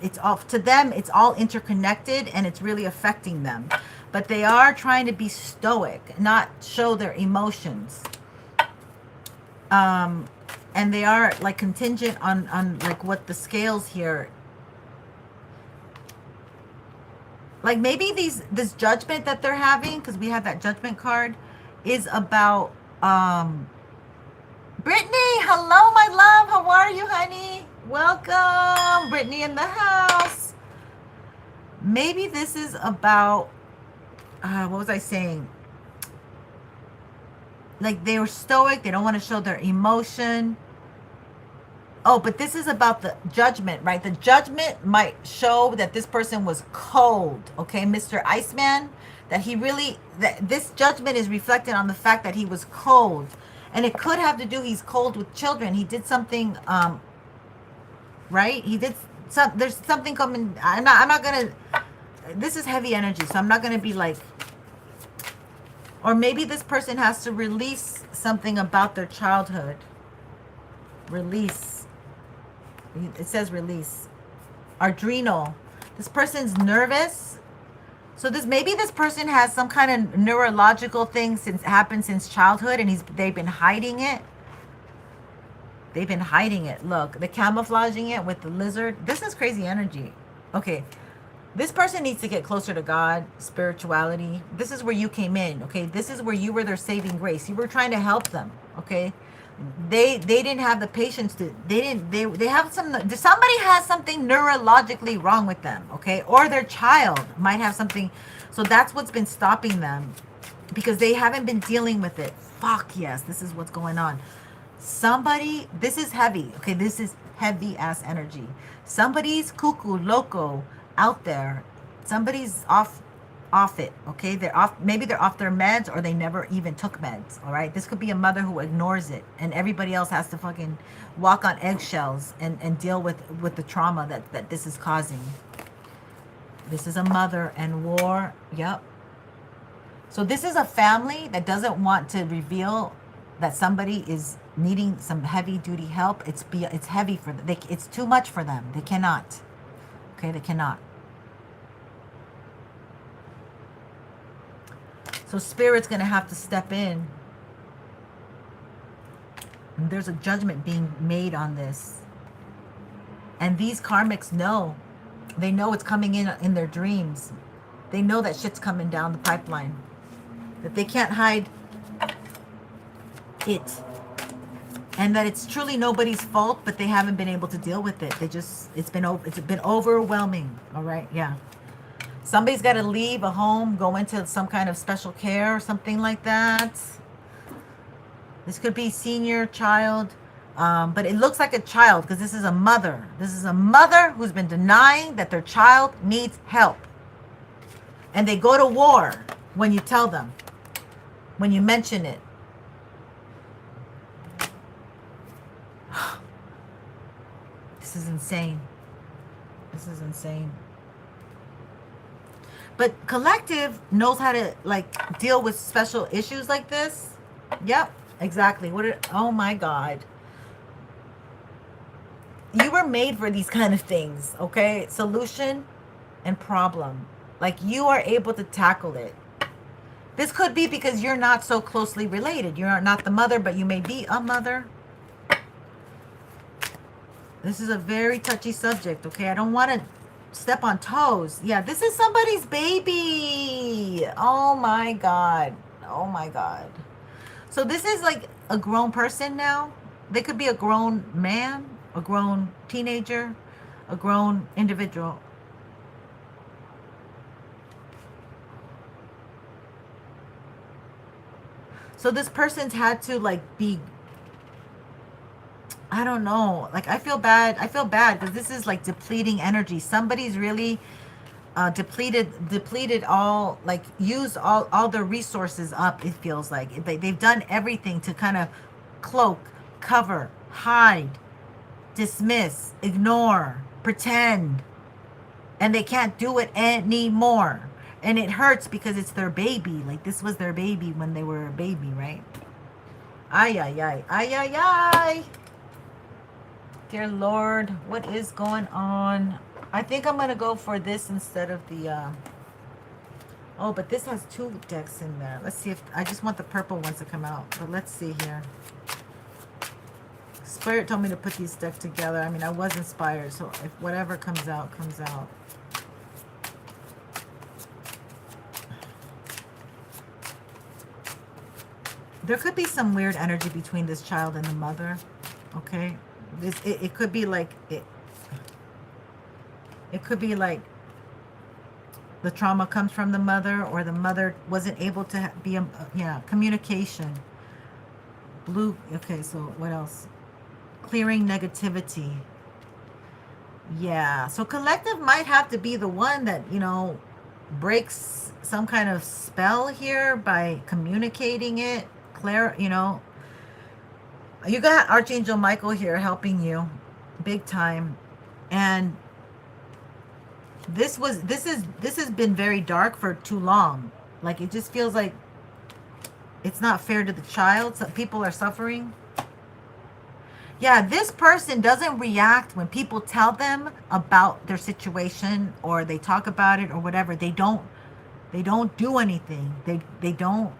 it's all to them. It's all interconnected, and it's really affecting them. But they are trying to be stoic, not show their emotions. And they are like contingent on like what the scales here. Like maybe this judgment that they're having, because we have that judgment card, is about Brittany. Hello, my love. How are you, honey? Welcome, Brittany in the house. Maybe this is about what was I saying? Like they were stoic, they don't want to show their emotion. Oh, but this is about the judgment, right? The judgment might show that this person was cold, okay, Mr. Iceman, that he really, that this judgment is reflected on the fact that he was cold. And it could have to do, he's cold with children. He did something, right? He did some, there's something coming. I'm not going to, this is heavy energy, so I'm not going to be like, or maybe this person has to release something about their childhood. Release. It says release. Adrenal. This person's nervous. So maybe this person has some kind of neurological thing happened since childhood, and they've been hiding it. They've been hiding it. Look, they're camouflaging it with the lizard. This is crazy energy. Okay. This person needs to get closer to God, spirituality. This is where you came in, okay? This is where you were their saving grace. You were trying to help them, okay? They didn't have the patience to, they have somebody has something neurologically wrong with them, okay? Or their child might have something. So that's what's been stopping them, because they haven't been dealing with it. Fuck yes, this is what's going on. Somebody, this is heavy, okay? This is heavy ass energy. Somebody's cuckoo, loco, out there. Somebody's off it, okay? They're off, maybe they're off their meds, or they never even took meds. All right, this could be a mother who ignores it, and everybody else has to fucking walk on eggshells and deal with the trauma that this is causing. This is a mother and war. Yep. So this is a family that doesn't want to reveal that somebody is needing some heavy duty help. It's heavy for them. It's too much for them. They cannot. Okay, they cannot. So Spirit's going to have to step in. And there's a judgment being made on this. And these karmics know. They know it's coming in their dreams. They know that shit's coming down the pipeline. That they can't hide it. And that it's truly nobody's fault, but they haven't been able to deal with it. It's been overwhelming. All right, yeah. Somebody's got to leave a home, go into some kind of special care or something like that. This could be senior child, but it looks like a child because this is a mother. This is a mother who's been denying that their child needs help. And they go to war when you tell them, when you mention it. This is insane. This is insane. But collective knows how to like deal with special issues like this. Yep, exactly. Oh my God. You were made for these kind of things, okay? Solution and problem. Like you are able to tackle it. This could be because you're not so closely related. You're not the mother, but you may be a mother. This is a very touchy subject, okay? I don't want to step on toes. Yeah, this is somebody's baby. Oh my God. Oh my God. So this is like a grown person now. They could be a grown man, a grown teenager, a grown individual. So this person's had to like be, I don't know, like I feel bad because this is like depleting energy. Somebody's really depleted all, like used all their resources up. It feels like they've done everything to kind of cloak, cover, hide, dismiss, ignore, pretend, and they can't do it anymore. And it hurts because it's their baby. Like this was their baby when they were a baby, right? Ay, ay, ay, ay, ay, ay. Dear Lord, what is going on? I think I'm going to go for this instead of the... Oh, but this has two decks in there. Let's see if... I just want the purple ones to come out. But let's see here. Spirit told me to put these decks together. I mean, I was inspired. So if whatever comes out, comes out. There could be some weird energy between this child and the mother. Okay? It could be like... It could be like the trauma comes from the mother, or the mother wasn't able to be communication. Blue. Okay, so what else? Clearing negativity. Yeah, so collective might have to be the one that, you know, breaks some kind of spell here by communicating it. You know, you got Archangel Michael here helping you big time. And this has been very dark for too long. Like it just feels like it's not fair to the child. So people are suffering. Yeah, this person doesn't react when people tell them about their situation or they talk about it or whatever. They don't do anything. They don't.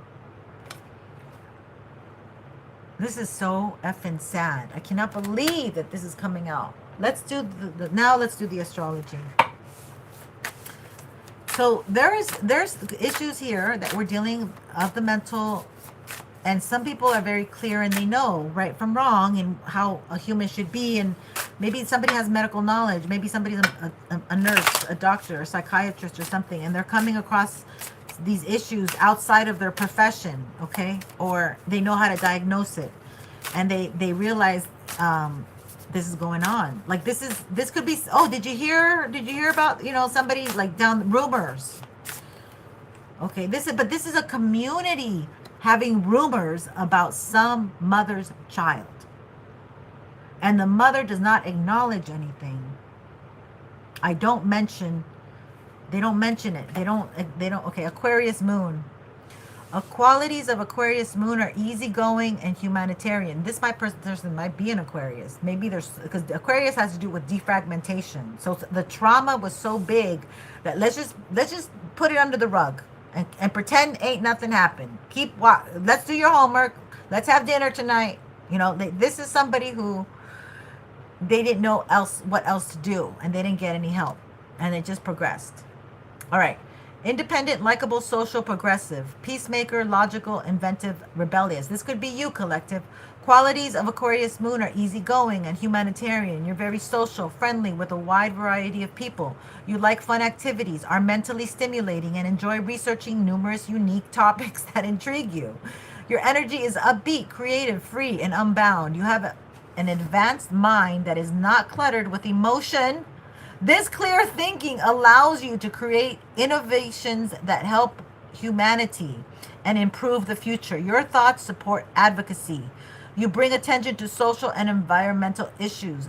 This is so effing sad. I cannot believe that this is coming out. Let's do now let's do the astrology. So there's issues here that we're dealing of the mental, and some people are very clear and they know right from wrong and how a human should be, and maybe somebody has medical knowledge, maybe somebody's a nurse, a doctor, a psychiatrist or something, and they're coming across these issues outside of their profession, okay? Or they know how to diagnose it, and they realize this is going on. Like this could be, oh, did you hear about, you know, somebody like down rumors? Okay, this is a community having rumors about some mother's child, and the mother does not acknowledge anything. They don't mention it. They don't. Okay, Aquarius moon. Qualities of Aquarius moon are easygoing and humanitarian. This person might be an Aquarius. Maybe because Aquarius has to do with defragmentation. So the trauma was so big that let's just put it under the rug and pretend ain't nothing happened. Let's do your homework. Let's have dinner tonight. You know, this is somebody who they didn't know what else to do, and they didn't get any help, and it just progressed. All right. Independent, likable, social, progressive, peacemaker, logical, inventive, rebellious. This could be you, collective. Qualities of Aquarius moon are easygoing and humanitarian. You're very social, friendly with a wide variety of people. You like fun activities, are mentally stimulating, and enjoy researching numerous unique topics that intrigue you. Your energy is upbeat, creative, free, and unbound. You have an advanced mind that is not cluttered with emotion. This clear thinking allows you to create innovations that help humanity and improve the future. Your thoughts support advocacy. You bring attention to social and environmental issues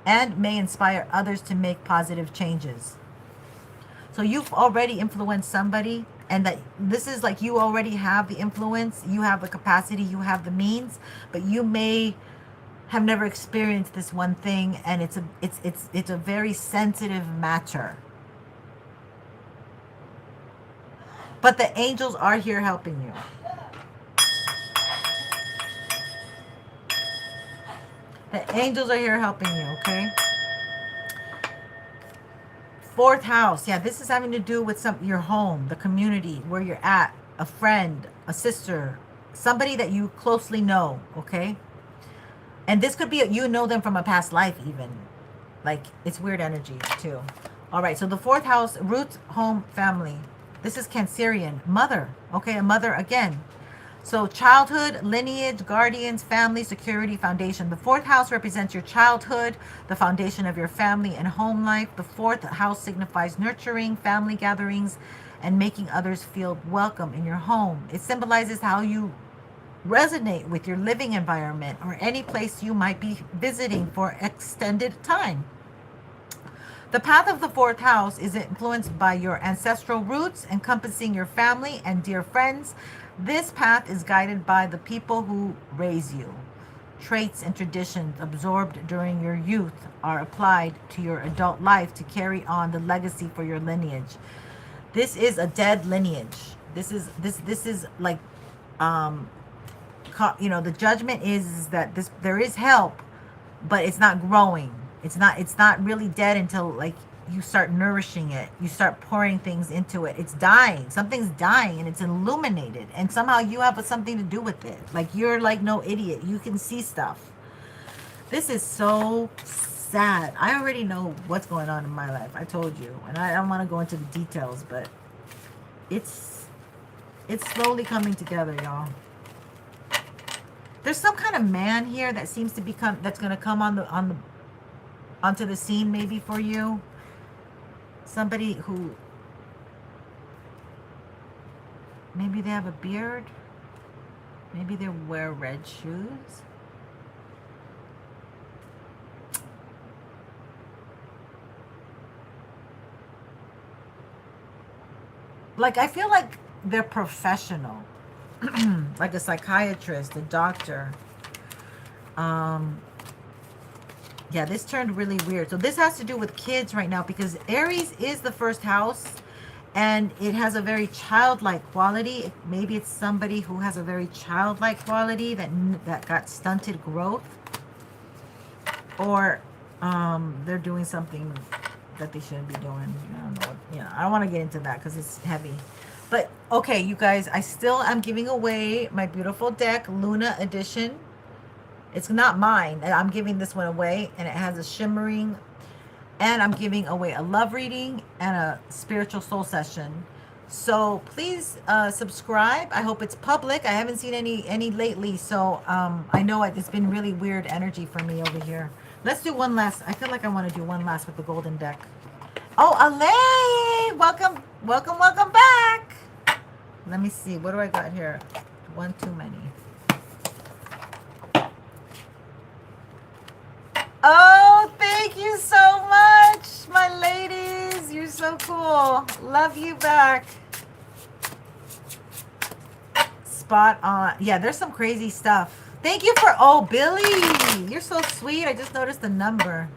and may inspire others to make positive changes. So you've already influenced somebody, and that this is like you already have the influence, you have the capacity, you have the means, but you may have never experienced this one thing, and it's a very sensitive matter. But the angels are here helping you. The angels are here helping you, okay? Fourth house. Yeah, this is having to do with your home, the community, where you're at, a friend, a sister, somebody that you closely know, okay? And this could be, you know them from a past life even. Like, it's weird energy too. All right, so the fourth house, roots, home, family. This is Cancerian, mother, okay? A mother again. So childhood, lineage, guardians, family, security, foundation. The fourth house represents your childhood, the foundation of your family and home life. The fourth house signifies nurturing, family gatherings, and making others feel welcome in your home. It symbolizes how you resonate with your living environment or any place you might be visiting for extended time. The path of the fourth house is influenced by your ancestral roots, encompassing your family and dear friends. This path is guided by the people who raise you. Traits and traditions absorbed during your youth are applied to your adult life to carry on the legacy for your lineage. This is a dead lineage. This is like, you know, the judgment is that there is help, but it's not growing. It's not really dead until like you start nourishing it. You start pouring things into it. It's dying. Something's dying and it's illuminated. And somehow you have something to do with it. Like you're like no idiot. You can see stuff. This is so sad. I already know what's going on in my life. I told you. And I don't want to go into the details, but it's slowly coming together, y'all. There's some kind of man here that seems to that's going to come onto the scene maybe for you. Somebody who maybe they have a beard, maybe they wear red shoes. Like I feel like they're professional. Like a psychiatrist, a doctor. Yeah, this turned really weird. So this has to do with kids right now because Aries is the first house and it has a very childlike quality. Maybe it's somebody who has a very childlike quality that got stunted growth, or they're doing something that they shouldn't be doing. I don't know. I don't want to get into that because it's heavy. But okay, you guys, I still am giving away my beautiful deck, Luna Edition. It's not mine. I'm giving this one away, and it has a shimmering, and I'm giving away a love reading and a spiritual soul session. So please subscribe. I hope it's public. I haven't seen any lately, so I know it's been really weird energy for me over here. Let's do one last. I feel like I want to do one last with the golden deck. Oh, Ale! Welcome back. Let me see. What do I got here? One too many. Oh, thank you so much, my ladies. You're so cool. Love you back. Spot on. Yeah, there's some crazy stuff. Thank you for, oh, Billy. You're so sweet. I just noticed the number.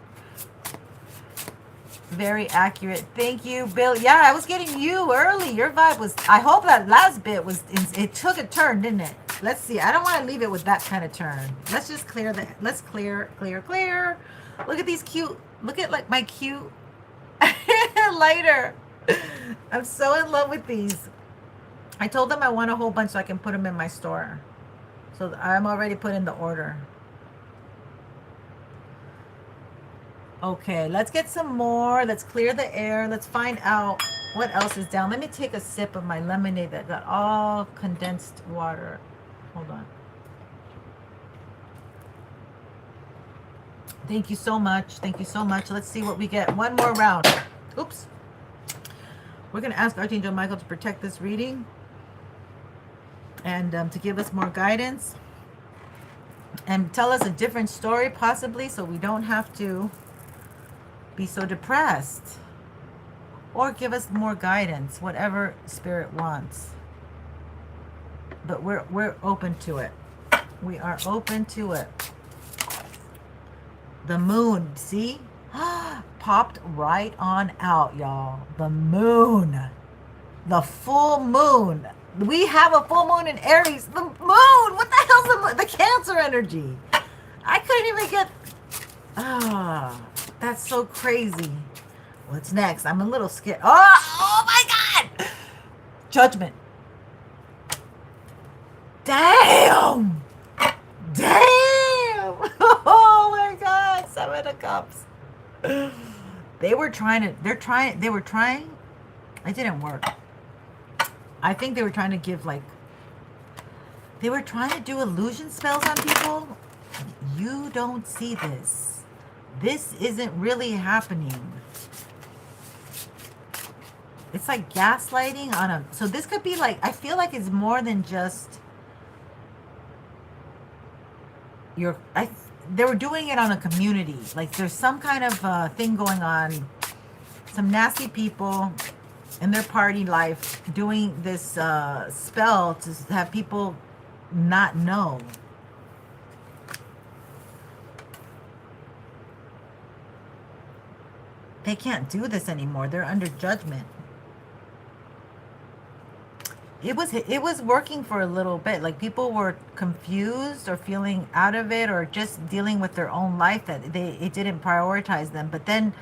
Very accurate. Thank you, Bill. Yeah, I was getting you early. Your vibe was, I hope that last bit was, it took a turn, didn't it? Let's see. I don't want to leave it with that kind of turn. Let's just clear that. Let's clear. Look at these cute, look at like my cute lighter. I'm so in love with these. I told them I want a whole bunch so I can put them in my store. So I'm already put in the order. Okay, let's get some more. Let's clear the air. Let's find out what else is down. Let me take a sip of my lemonade that got all condensed water. Hold on. Thank you so much. Thank you so much. Let's see what we get. One more round. Oops. We're going to ask Archangel Michael to protect this reading and to give us more guidance and tell us a different story possibly so we don't have to be so depressed, or give us more guidance, whatever spirit wants. But we're open to it. We are open to it. The moon, see? Popped right on out, y'all. The moon. The full moon. We have a full moon in Aries. The moon. What the hell's the moon? The Cancer energy. I couldn't even get. Ah, that's so crazy. What's next? I'm a little scared. Oh my God. Judgment. Damn. Damn. Oh my God. Seven of Cups. They were trying. It didn't work. I think they were trying to give, like, they were trying to do illusion spells on people. You don't see this. This isn't really happening. It's like gaslighting on a, so this could be like, I feel like it's more than just they were doing it on a community. Like there's some kind of thing going on. Some nasty people in their party life doing this spell to have people not know. They can't do this anymore. They're under judgment. It was working for a little bit. Like people were confused or feeling out of it or just dealing with their own life that it didn't prioritize them. But then,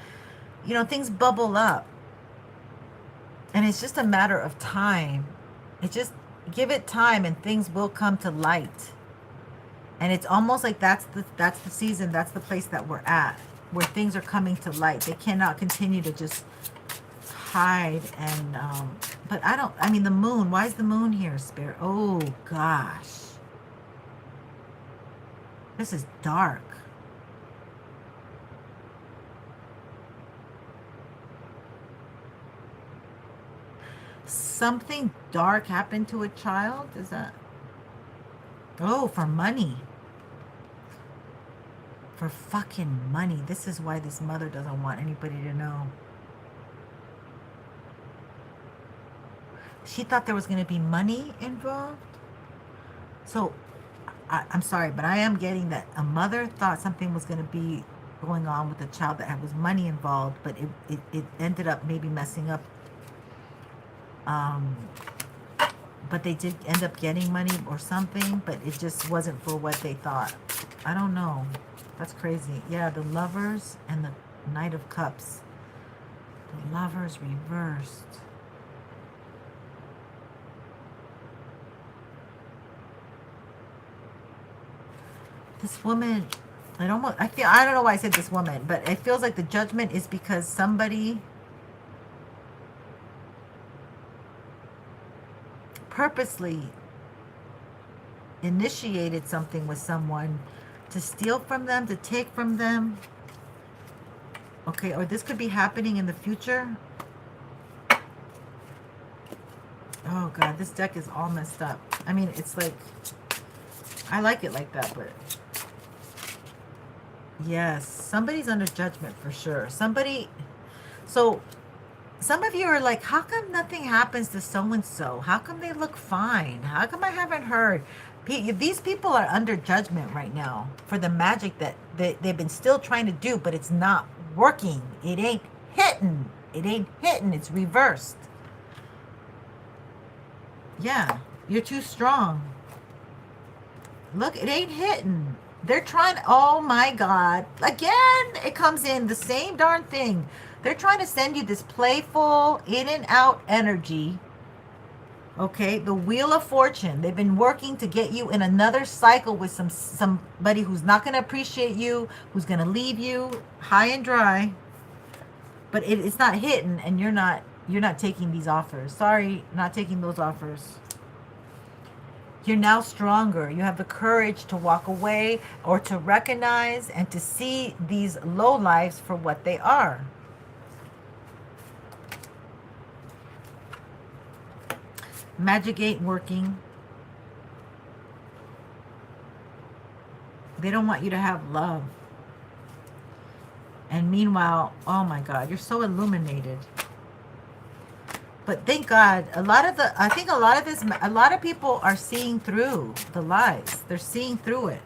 you know, things bubble up. And it's just a matter of time. It just, give it time and things will come to light. And it's almost like that's the season, that's the place that we're at, where things are coming to light. They cannot continue to just hide and, but I mean the moon, why is the moon here, Spirit? Oh gosh. This is dark. Something dark happened to a child? Is that? Oh, for money. For fucking money. This is why this mother doesn't want anybody to know. She thought there was going to be money involved. So, I'm sorry, but I am getting that a mother thought something was going to be going on with a child that was money involved, but it ended up maybe messing up. But they did end up getting money or something, but it just wasn't for what they thought. I don't know. That's crazy. Yeah, the Lovers and the Knight of Cups. The Lovers reversed. This woman, I don't know why I said this woman, but it feels like the judgment is because somebody purposely initiated something with someone to steal from them, to take from them. Okay, or this could be happening in the future. Oh God, this deck is all messed up. I mean, it's like, I like it like that, but yes, somebody's under judgment for sure. Somebody, so some of you are like, how come nothing happens to so-and-so? How come they look fine? How come I haven't heard? These people are under judgment right now for the magic that they've been still trying to do, but it's not working. It ain't hitting. It ain't hitting. It's reversed. Yeah, you're too strong. Look, it ain't hitting. They're trying, oh my God. Again, it comes in the same darn thing. They're trying to send you this playful, in and out energy. Okay, the Wheel of Fortune. They've been working to get you in another cycle with somebody who's not going to appreciate you, who's going to leave you high and dry. But it's not hitting, and you're not taking these offers. Sorry, not taking those offers. You're now stronger. You have the courage to walk away or to recognize and to see these lowlifes for what they are. Magic ain't working. They don't want you to have love. And meanwhile, oh my God, you're so illuminated. But thank God, a lot of people are seeing through the lies. They're seeing through it.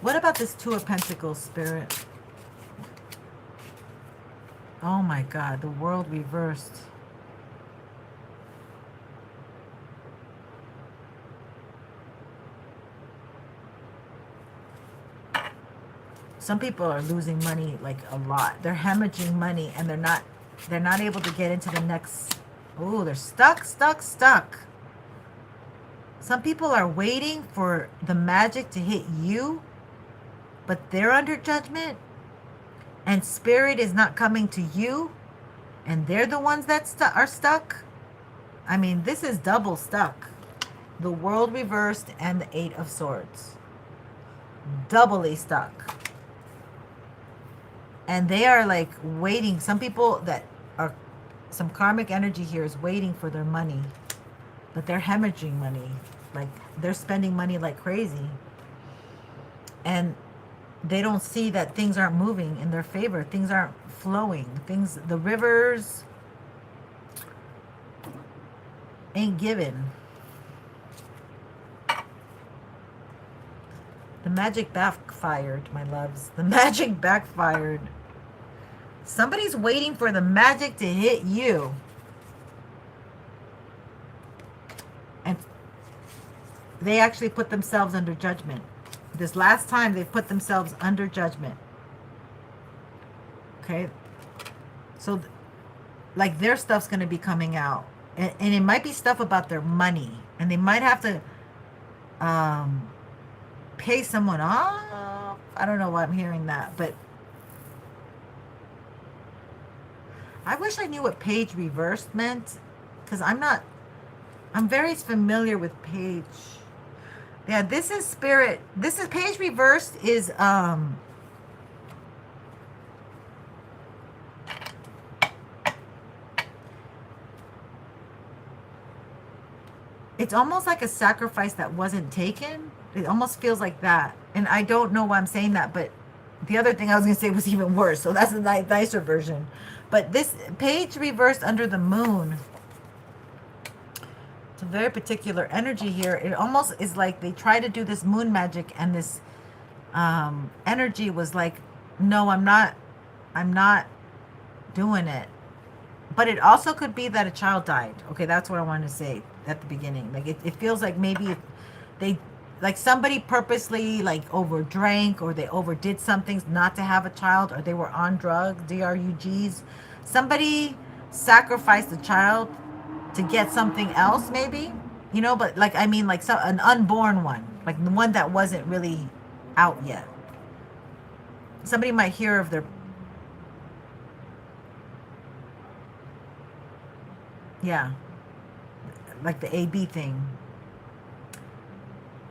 What about this Two of Pentacles, Spirit? Oh my God, the World reversed. Some people are losing money like a lot. They're hemorrhaging money, and they're not able to get into the next. Oh, they're stuck. Some people are waiting for the magic to hit you, but they're under judgment, and spirit is not coming to you, and they're the ones that are stuck. I mean, this is double stuck. The World reversed and the Eight of Swords. Doubly stuck. And they are like waiting. Some people that are, some karmic energy here is waiting for their money, but they're hemorrhaging money. Like they're spending money like crazy. And they don't see that things aren't moving in their favor. Things aren't flowing. Things, the rivers ain't given. The magic backfired, my loves. The magic backfired. Somebody's waiting for the magic to hit you. And they actually put themselves under judgment. This last time they put themselves under judgment. Okay? So, like, their stuff's going to be coming out. And it might be stuff about their money. And they might have to pay someone off. I don't know why I'm hearing that. But I wish I knew what page reversed meant. Because I'm very familiar with page. Yeah, this is spirit. This is page reversed is it's almost like a sacrifice that wasn't taken. It almost feels like that. And I don't know why I'm saying that, but the other thing I was going to say was even worse. So that's a nicer version. But this page reversed under the moon. It's a very particular energy here. It almost is like they try to do this moon magic, and this energy was like, no, I'm not doing it. But it also could be that a child died. Okay, that's what I wanted to say at the beginning. Like it feels like maybe they, like somebody purposely like overdrank, or they overdid something not to have a child, or they were on drugs, drugs. Somebody sacrificed a child to get something else, maybe, you know. But like, I mean, like an unborn one, like the one that wasn't really out yet. Somebody might hear of their, yeah, like the AB thing.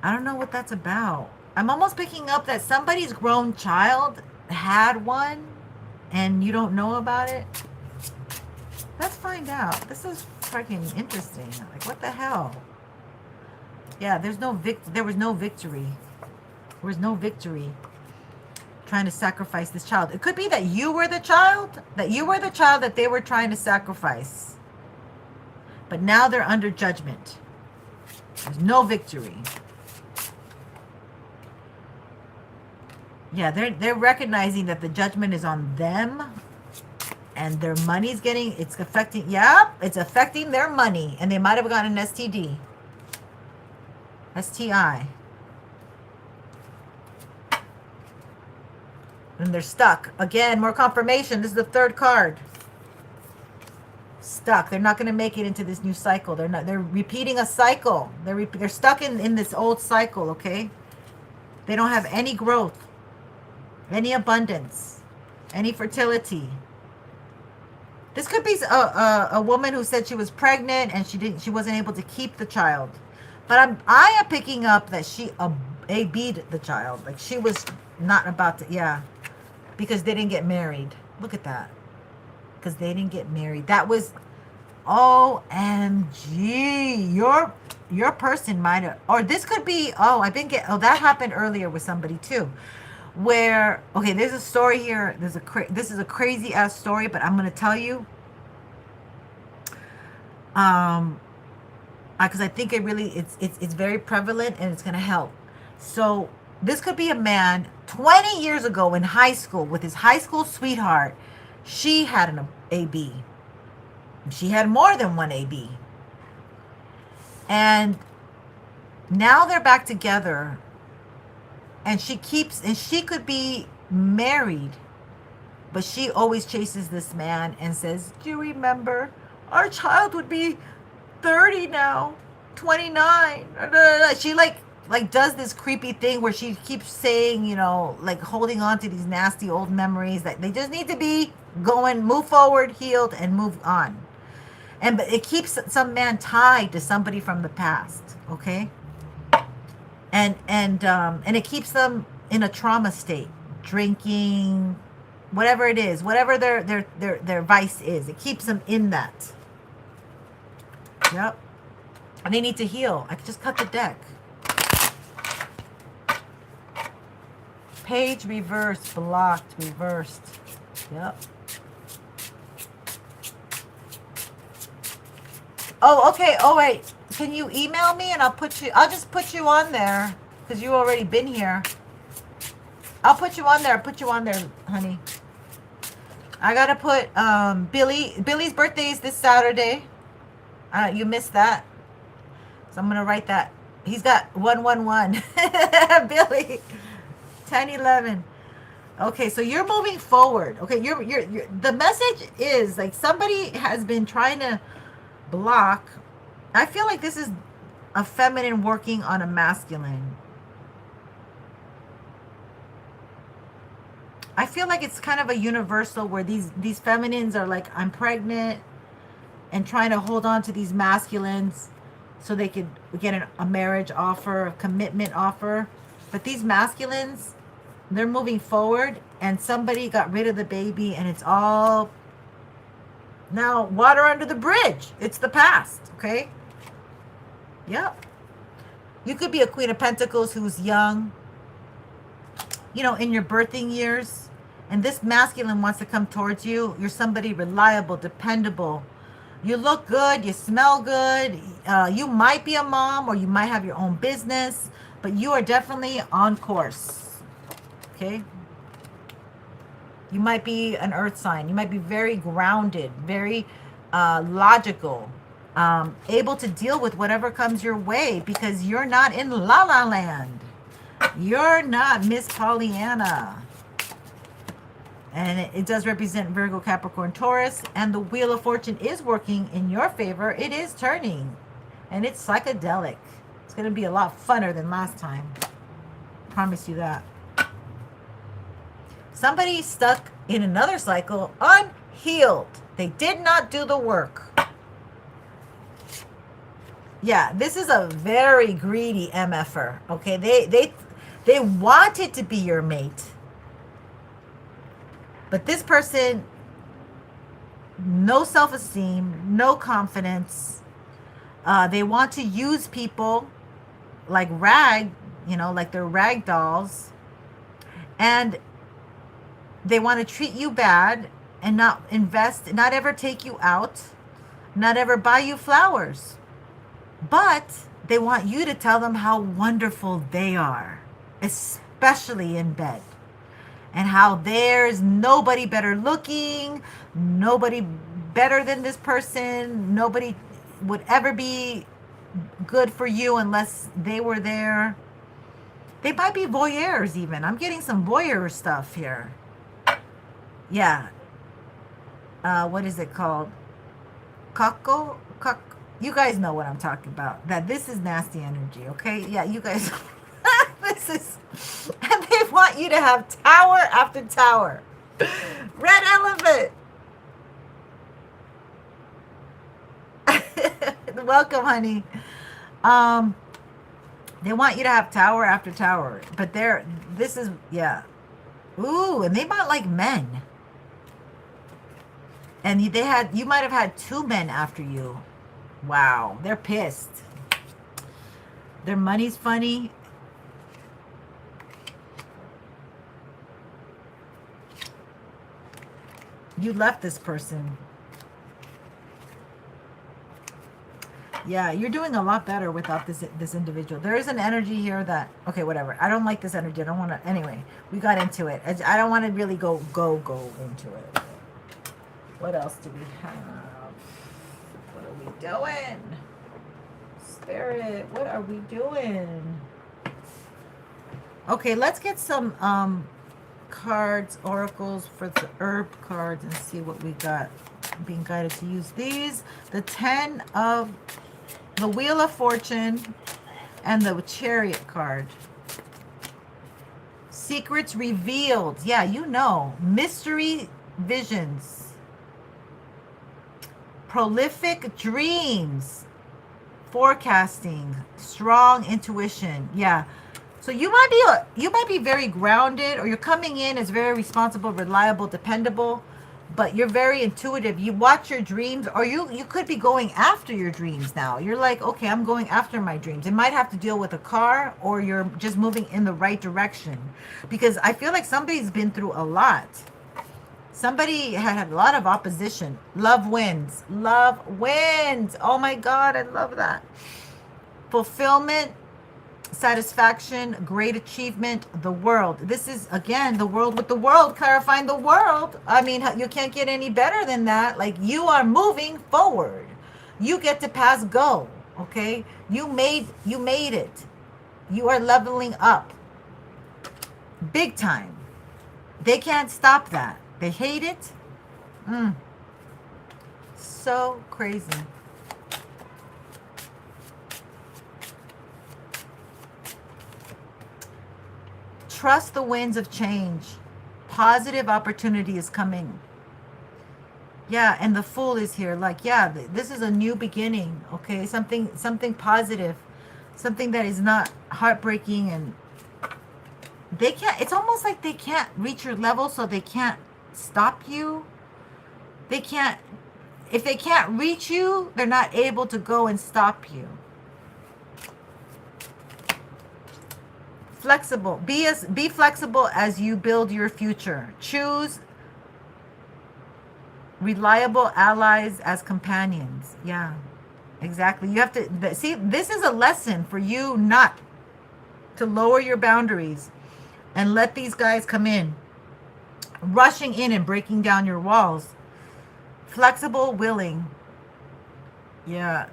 I don't know what that's about. I'm almost picking up that somebody's grown child had one and you don't know about it. Let's find out. This is freaking interesting. Like, what the hell? Yeah, there was no victory. There was no victory trying to sacrifice this child. It could be that you were the child, that they were trying to sacrifice. But now they're under judgment. There's no victory. Yeah, they're recognizing that the judgment is on them, and their money's it's affecting their money, and they might have gotten an STD. STI. And they're stuck. Again, more confirmation. This is the third card. Stuck. They're not going to make it into this new cycle. They're repeating a cycle. They're stuck in this old cycle, okay? They don't have any growth, any abundance, any fertility. This could be a woman who said she was pregnant and she wasn't able to keep the child. But I am picking up that she AB'd the child. Like, she was not about to, yeah, because they didn't get married. Look at that. Because they didn't get married. That was, OMG. Your person might have, or this could be, that happened earlier with somebody too. Where, okay, there's a story here. This is a crazy ass story, but I'm going to tell you. Because I think it's very prevalent and it's going to help. So this could be a man 20 years ago in high school with his high school sweetheart. She had an AB. She had more than one AB. And now they're back together. And she could be married, but she always chases this man and says, do you remember? Our child would be 30 now, 29. She like does this creepy thing where she keeps saying, you know, like holding on to these nasty old memories that they just need to be going, move forward, healed, and move on. And but it keeps some man tied to somebody from the past, okay? And it keeps them in a trauma state, drinking, whatever it is, whatever their vice is. It keeps them in that. Yep. And they need to heal. I could just cut the deck. Page reversed, blocked, reversed. Yep. Oh, okay. Oh, wait. Can you email me and I'll just put you on there because you already been here. I'll put you on there. Put you on there, honey. I got to put Billy's birthday is this Saturday. You missed that. So I'm going to write that. He's got 111. Billy. 1011. Okay, so you're moving forward. Okay, you're the message is like somebody has been trying to block. I feel like this is a feminine working on a masculine. I feel like it's kind of a universal where these feminines are like, I'm pregnant, and trying to hold on to these masculines so they could get a marriage offer, a commitment offer. But these masculines, they're moving forward, and somebody got rid of the baby, and it's all now water under the bridge. It's the past, okay? Yep. You could be a Queen of Pentacles who's young, you know, in your birthing years, and this masculine wants to come towards you. You're somebody reliable, dependable. You look good. You smell good. You might be a mom, or you might have your own business, but you are definitely on course. Okay? You might be an earth sign. You might be very grounded, very logical, able to deal with whatever comes your way because you're not in La La Land. You're not Miss Pollyanna. And it does represent Virgo, Capricorn, Taurus. And the Wheel of Fortune is working in your favor. It is turning. And it's psychedelic. It's going to be a lot funner than last time. Promise you that. Somebody stuck in another cycle unhealed. They did not do the work. Yeah, this is a very greedy MFer. Okay, they wanted to be your mate. But this person, no self-esteem, no confidence. They want to use people like like they're rag dolls. And they want to treat you bad and not invest, not ever take you out, not ever buy you flowers. But they want you to tell them how wonderful they are, especially in bed. And how there's nobody better looking, nobody better than this person, nobody would ever be good for you unless they were there. They might be voyeurs even. I'm getting some voyeur stuff here. Yeah. What is it called? Cuckoo? You guys know what I'm talking about. That this is nasty energy, okay? Yeah, you guys. This is. And they want you to have tower after tower. Red elephant. Welcome, honey. They want you to have tower after tower. But this is, yeah. Ooh, and they might like men. And you might have had 2 men after you. Wow, they're pissed. Their money's funny. You left this person. Yeah, you're doing a lot better without this individual. There is an energy here that, okay, whatever. I don't like this energy. I don't want to, anyway, we got into it. I don't want to really go into it. What else do we have? What are we doing? Spirit, what are we doing? Okay, let's get some cards, oracles for the herb cards, and see what we got. I'm being guided to use these. The Wheel of Fortune and the Chariot card. Secrets revealed. Yeah, you know. Mystery visions. Prolific dreams. Forecasting. Strong intuition. Yeah. So you might be very grounded, or you're coming in as very responsible, reliable, dependable, but you're very intuitive. You watch your dreams, or you could be going after your dreams now. You're like, okay, I'm going after my dreams. It might have to deal with a car, or you're just moving in the right direction. Because I feel like somebody's been through a lot. Somebody had a lot of opposition. Love wins. Love wins. Oh my God, I love that. Fulfillment, satisfaction, great achievement, the world. This is, again, the world with the world, clarifying the world. I mean, you can't get any better than that. Like, you are moving forward. You get to pass go, okay? You made it. You are leveling up. Big time. They can't stop that. They hate it. So crazy. Trust the winds of change. Positive opportunity is coming. Yeah, and the Fool is here. Like, yeah, this is a new beginning, okay? Something positive. Something that is not heartbreaking, and they can't, it's almost like they can't reach your level, so they can't stop you. They can't, if they can't reach you, they're not able to go and stop you. Flexible. Be flexible as you build your future. Choose reliable allies as companions. Yeah, exactly. You have to see, this is a lesson for you not to lower your boundaries and let these guys come in, rushing in and breaking down your walls. Flexible, willing. Yeah.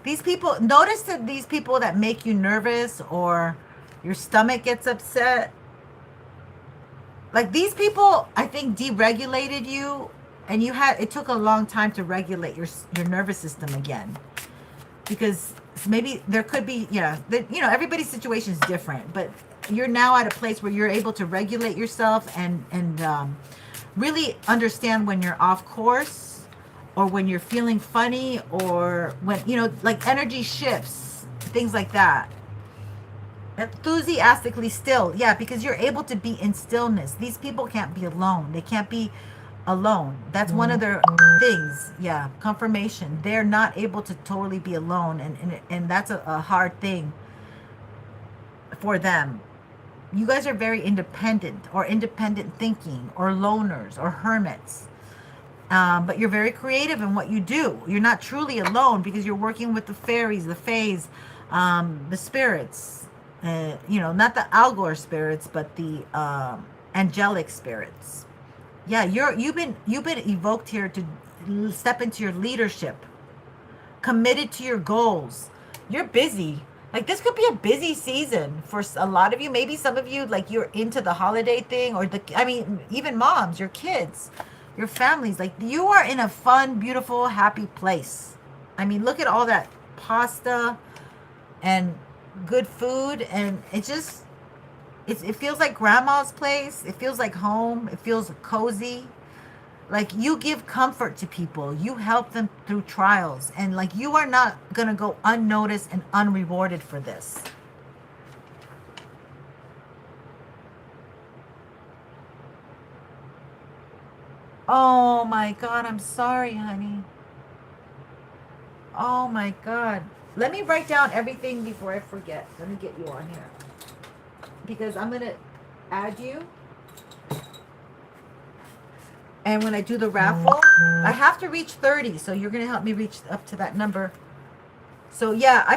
These people, notice that these people that make you nervous or your stomach gets upset, like these people, I think, deregulated you, and it took a long time to regulate your nervous system again, because maybe there could be, everybody's situation is different, but you're now at a place where you're able to regulate yourself and really understand when you're off course, or when you're feeling funny, or when, like energy shifts, things like that. Enthusiastically still. Yeah, because you're able to be in stillness. These people can't be alone. They can't be alone. That's one of their things. Yeah, confirmation. They're not able to totally be alone, and that's a hard thing for them. You guys are very independent, or independent thinking, or loners, or hermits. But you're very creative in what you do. You're not truly alone, because you're working with the fairies, the fays, the spirits. Not the Algor spirits, but the angelic spirits. Yeah, you've been evoked here to step into your leadership, committed to your goals. You're busy. Like, this could be a busy season for a lot of you. Maybe some of you, like, you're into the holiday thing, or even moms, your kids, your families. Like, you are in a fun, beautiful, happy place. I mean, look at all that pasta and good food, and it feels like grandma's place. It feels like home. It feels cozy. Like, you give comfort to people. You help them through trials, and like, you are not gonna go unnoticed and unrewarded for this. Oh my God, I'm sorry, honey. Oh my God. Let me write down everything before I forget. Let me get you on here, because I'm going to add you. And when I do the raffle, I have to reach 30. So you're going to help me reach up to that number. So yeah, I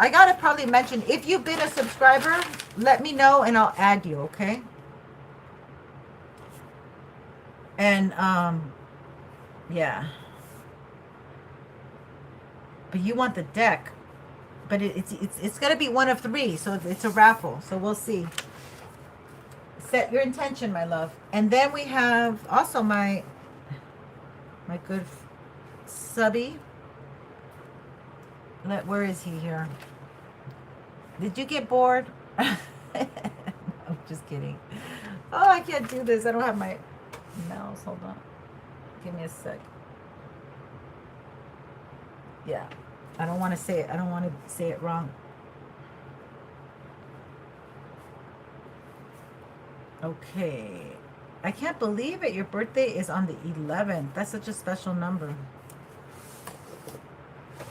got to probably mention, if you've been a subscriber, let me know and I'll add you, okay? And, yeah. But you want the deck. But it's going to be one of 3. So it's a raffle. So we'll see. Set your intention, my love. And then we have also my good subby. Where is he here? Did you get bored? I'm just kidding. Oh, I can't do this. I don't have my mouse. Hold on. Give me a sec. Yeah. I don't want to say it. I don't want to say it wrong. Okay. I can't believe it. Your birthday is on the 11th. That's such a special number.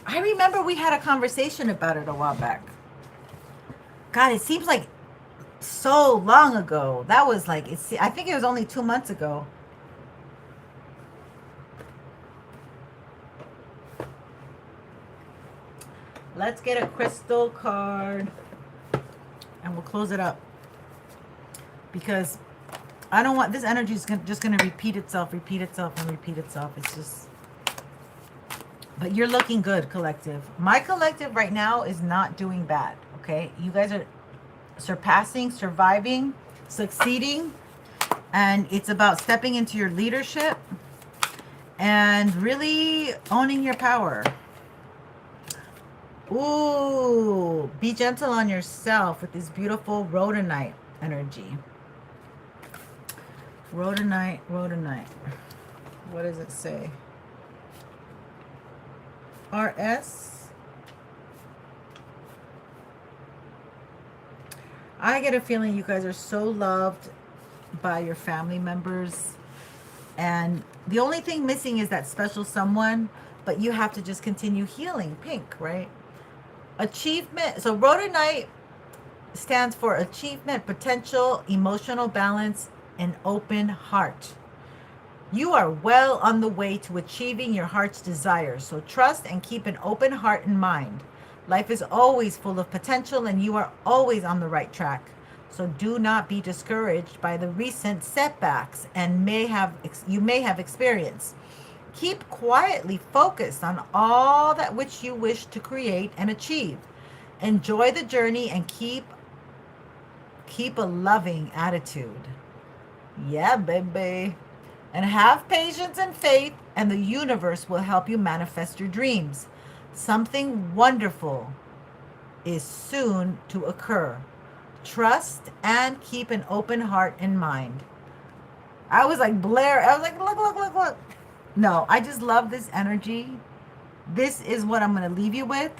I remember we had a conversation about it a while back. God, it seems like so long ago. That was like, I think it was only 2 months ago. Let's get a crystal card and we'll close it up. Because I don't want, this energy is just going to repeat itself, and repeat itself. It's just, but you're looking good, collective. My collective right now is not doing bad, okay? You guys are surpassing, surviving, succeeding, and it's about stepping into your leadership and really owning your power. Ooh, be gentle on yourself with this beautiful rhodonite energy. Rhodonite. What does it say? RS. I get a feeling you guys are so loved by your family members. And the only thing missing is that special someone, but you have to just continue healing. Pink, right? Achievement. So rhodonite stands for achievement, potential, emotional balance, and open heart. You are well on the way to achieving your heart's desires, so trust and keep an open heart and mind. Life is always full of potential and you are always on the right track. So do not be discouraged by the recent setbacks and you may have experienced. Keep quietly focused on all that which you wish to create and achieve. Enjoy the journey and keep a loving attitude. Yeah, baby. And have patience and faith, and the universe will help you manifest your dreams. Something wonderful is soon to occur. Trust and keep an open heart and mind. I was like, Blair, I was like, look. No, I just love this energy. This is what I'm going to leave you with.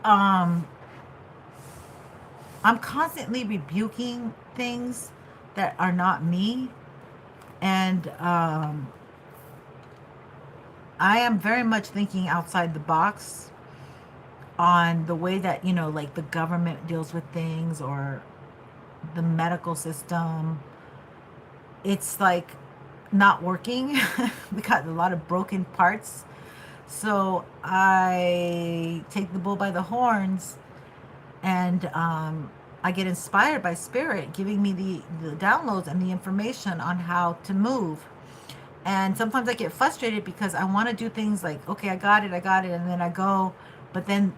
I'm constantly rebuking things that are not me. And I am very much thinking outside the box on the way that, like the government deals with things or the medical system. It's like not working. We got a lot of broken parts. So I take the bull by the horns and I get inspired by spirit giving me the downloads and the information on how to move. And sometimes I get frustrated because I want to do things like, okay, I got it, and then I go. But then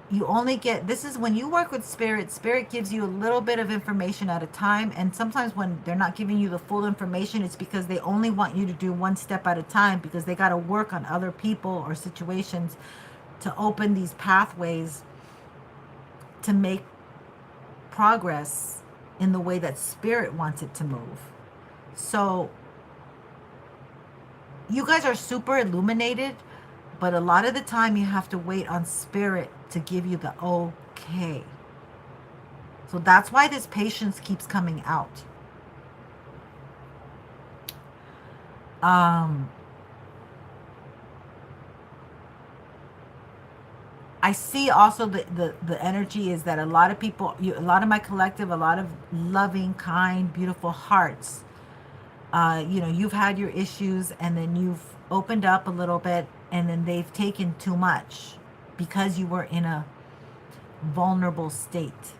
you only get, this is when you work with spirit gives you a little bit of information at a time. And sometimes when they're not giving you the full information, it's because they only want you to do one step at a time because they got to work on other people or situations to open these pathways to make progress in the way that spirit wants it to move. So you guys are super illuminated, but a lot of the time you have to wait on spirit to give you the okay. So that's why this patience keeps coming out. I see also the energy is that a lot of people, a lot of my collective, a lot of loving, kind, beautiful hearts, you've had your issues and then you've opened up a little bit and then they've taken too much because you were in a vulnerable state.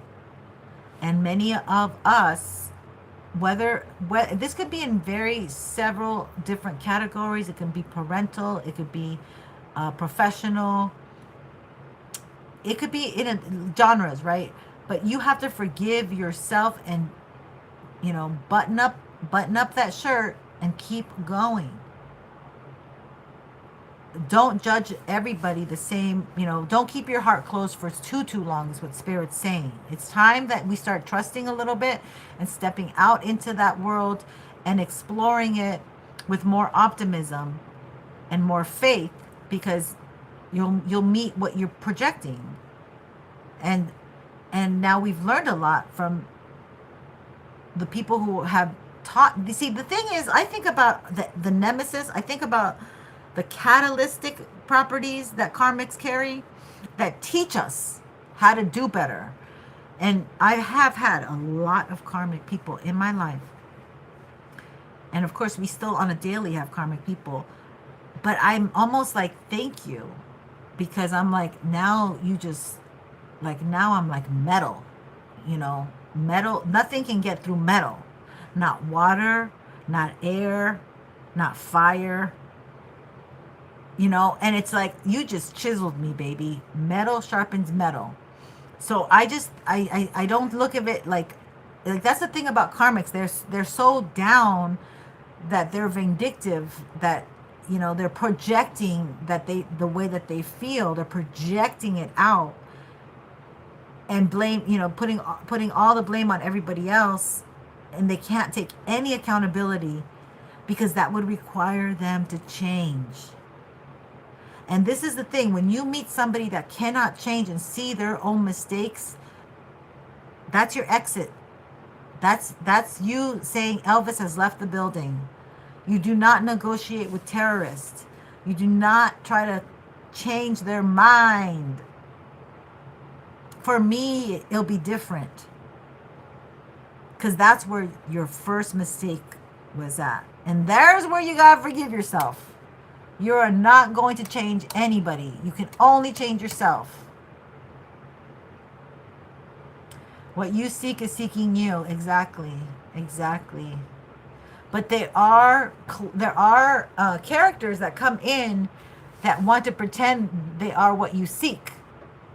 And many of us, whether this could be in several different categories. It can be parental, it could be professional, it could be in genres, right? But you have to forgive yourself and you know, button up that shirt and keep going. Don't judge everybody the same, you know, don't keep your heart closed for too long is what Spirit's saying. It's time that we start trusting a little bit and stepping out into that world and exploring it with more optimism and more faith, because you'll meet what you're projecting. And now we've learned a lot from the people who have taught. You see, the thing is, I think about the nemesis, I think about the catalytic properties that karmics carry that teach us how to do better. And I have had a lot of karmic people in my life. And of course, we still on a daily have karmic people. But I'm almost like, thank you. Because I'm like, now you just, like, now I'm like metal. You know, metal, nothing can get through metal. Not water, not air, not fire. You know, and it's like, you just chiseled me, baby. Metal sharpens metal. So I just, I don't look at it like that's the thing about karmics. They're so down that they're vindictive, that, you know, they're projecting that the way that they feel, they're projecting it out and blame, you know, putting all the blame on everybody else, and they can't take any accountability because that would require them to change. And this is the thing, when you meet somebody that cannot change and see their own mistakes, that's your exit. That's you saying Elvis has left the building. You do not negotiate with terrorists. You do not try to change their mind. For me, it'll be different. Because that's where your first mistake was at. And there's where you gotta forgive yourself. You're not going to change anybody. You can only change yourself. What you seek is seeking you. Exactly. Exactly. But there are characters that come in that want to pretend they are what you seek.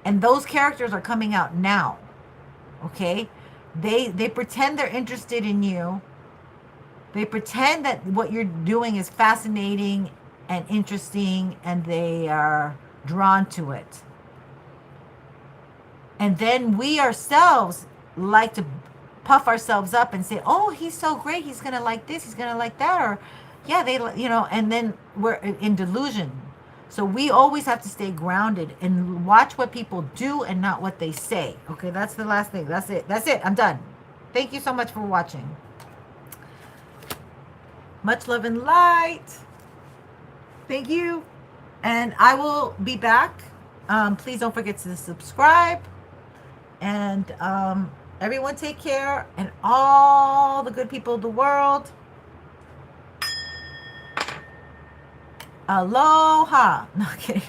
And those characters are coming out now. Okay? They pretend they're interested in you. They pretend that what you're doing is fascinating and interesting, and they are drawn to it. And then we ourselves like to puff ourselves up and say, oh, he's so great, he's gonna like this, he's gonna like that, or yeah, they, you know, and then we're in delusion. So we always have to stay grounded and watch what people do and not what they say. Okay, that's the last thing. That's it, I'm done. Thank you so much for watching. Much love and light. Thank you. And I will be back. Please don't forget to subscribe. And everyone take care. And all the good people of the world. Aloha. No, kidding.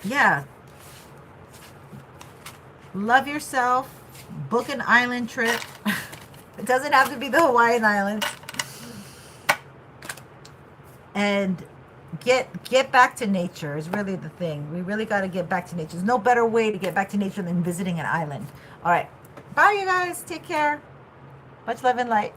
Yeah. Love yourself. Book an island trip. It doesn't have to be the Hawaiian Islands. And get back to nature is really the thing. We really got to get back to nature. There's no better way to get back to nature than visiting an island. All right. Bye, you guys. Take care. Much love and light.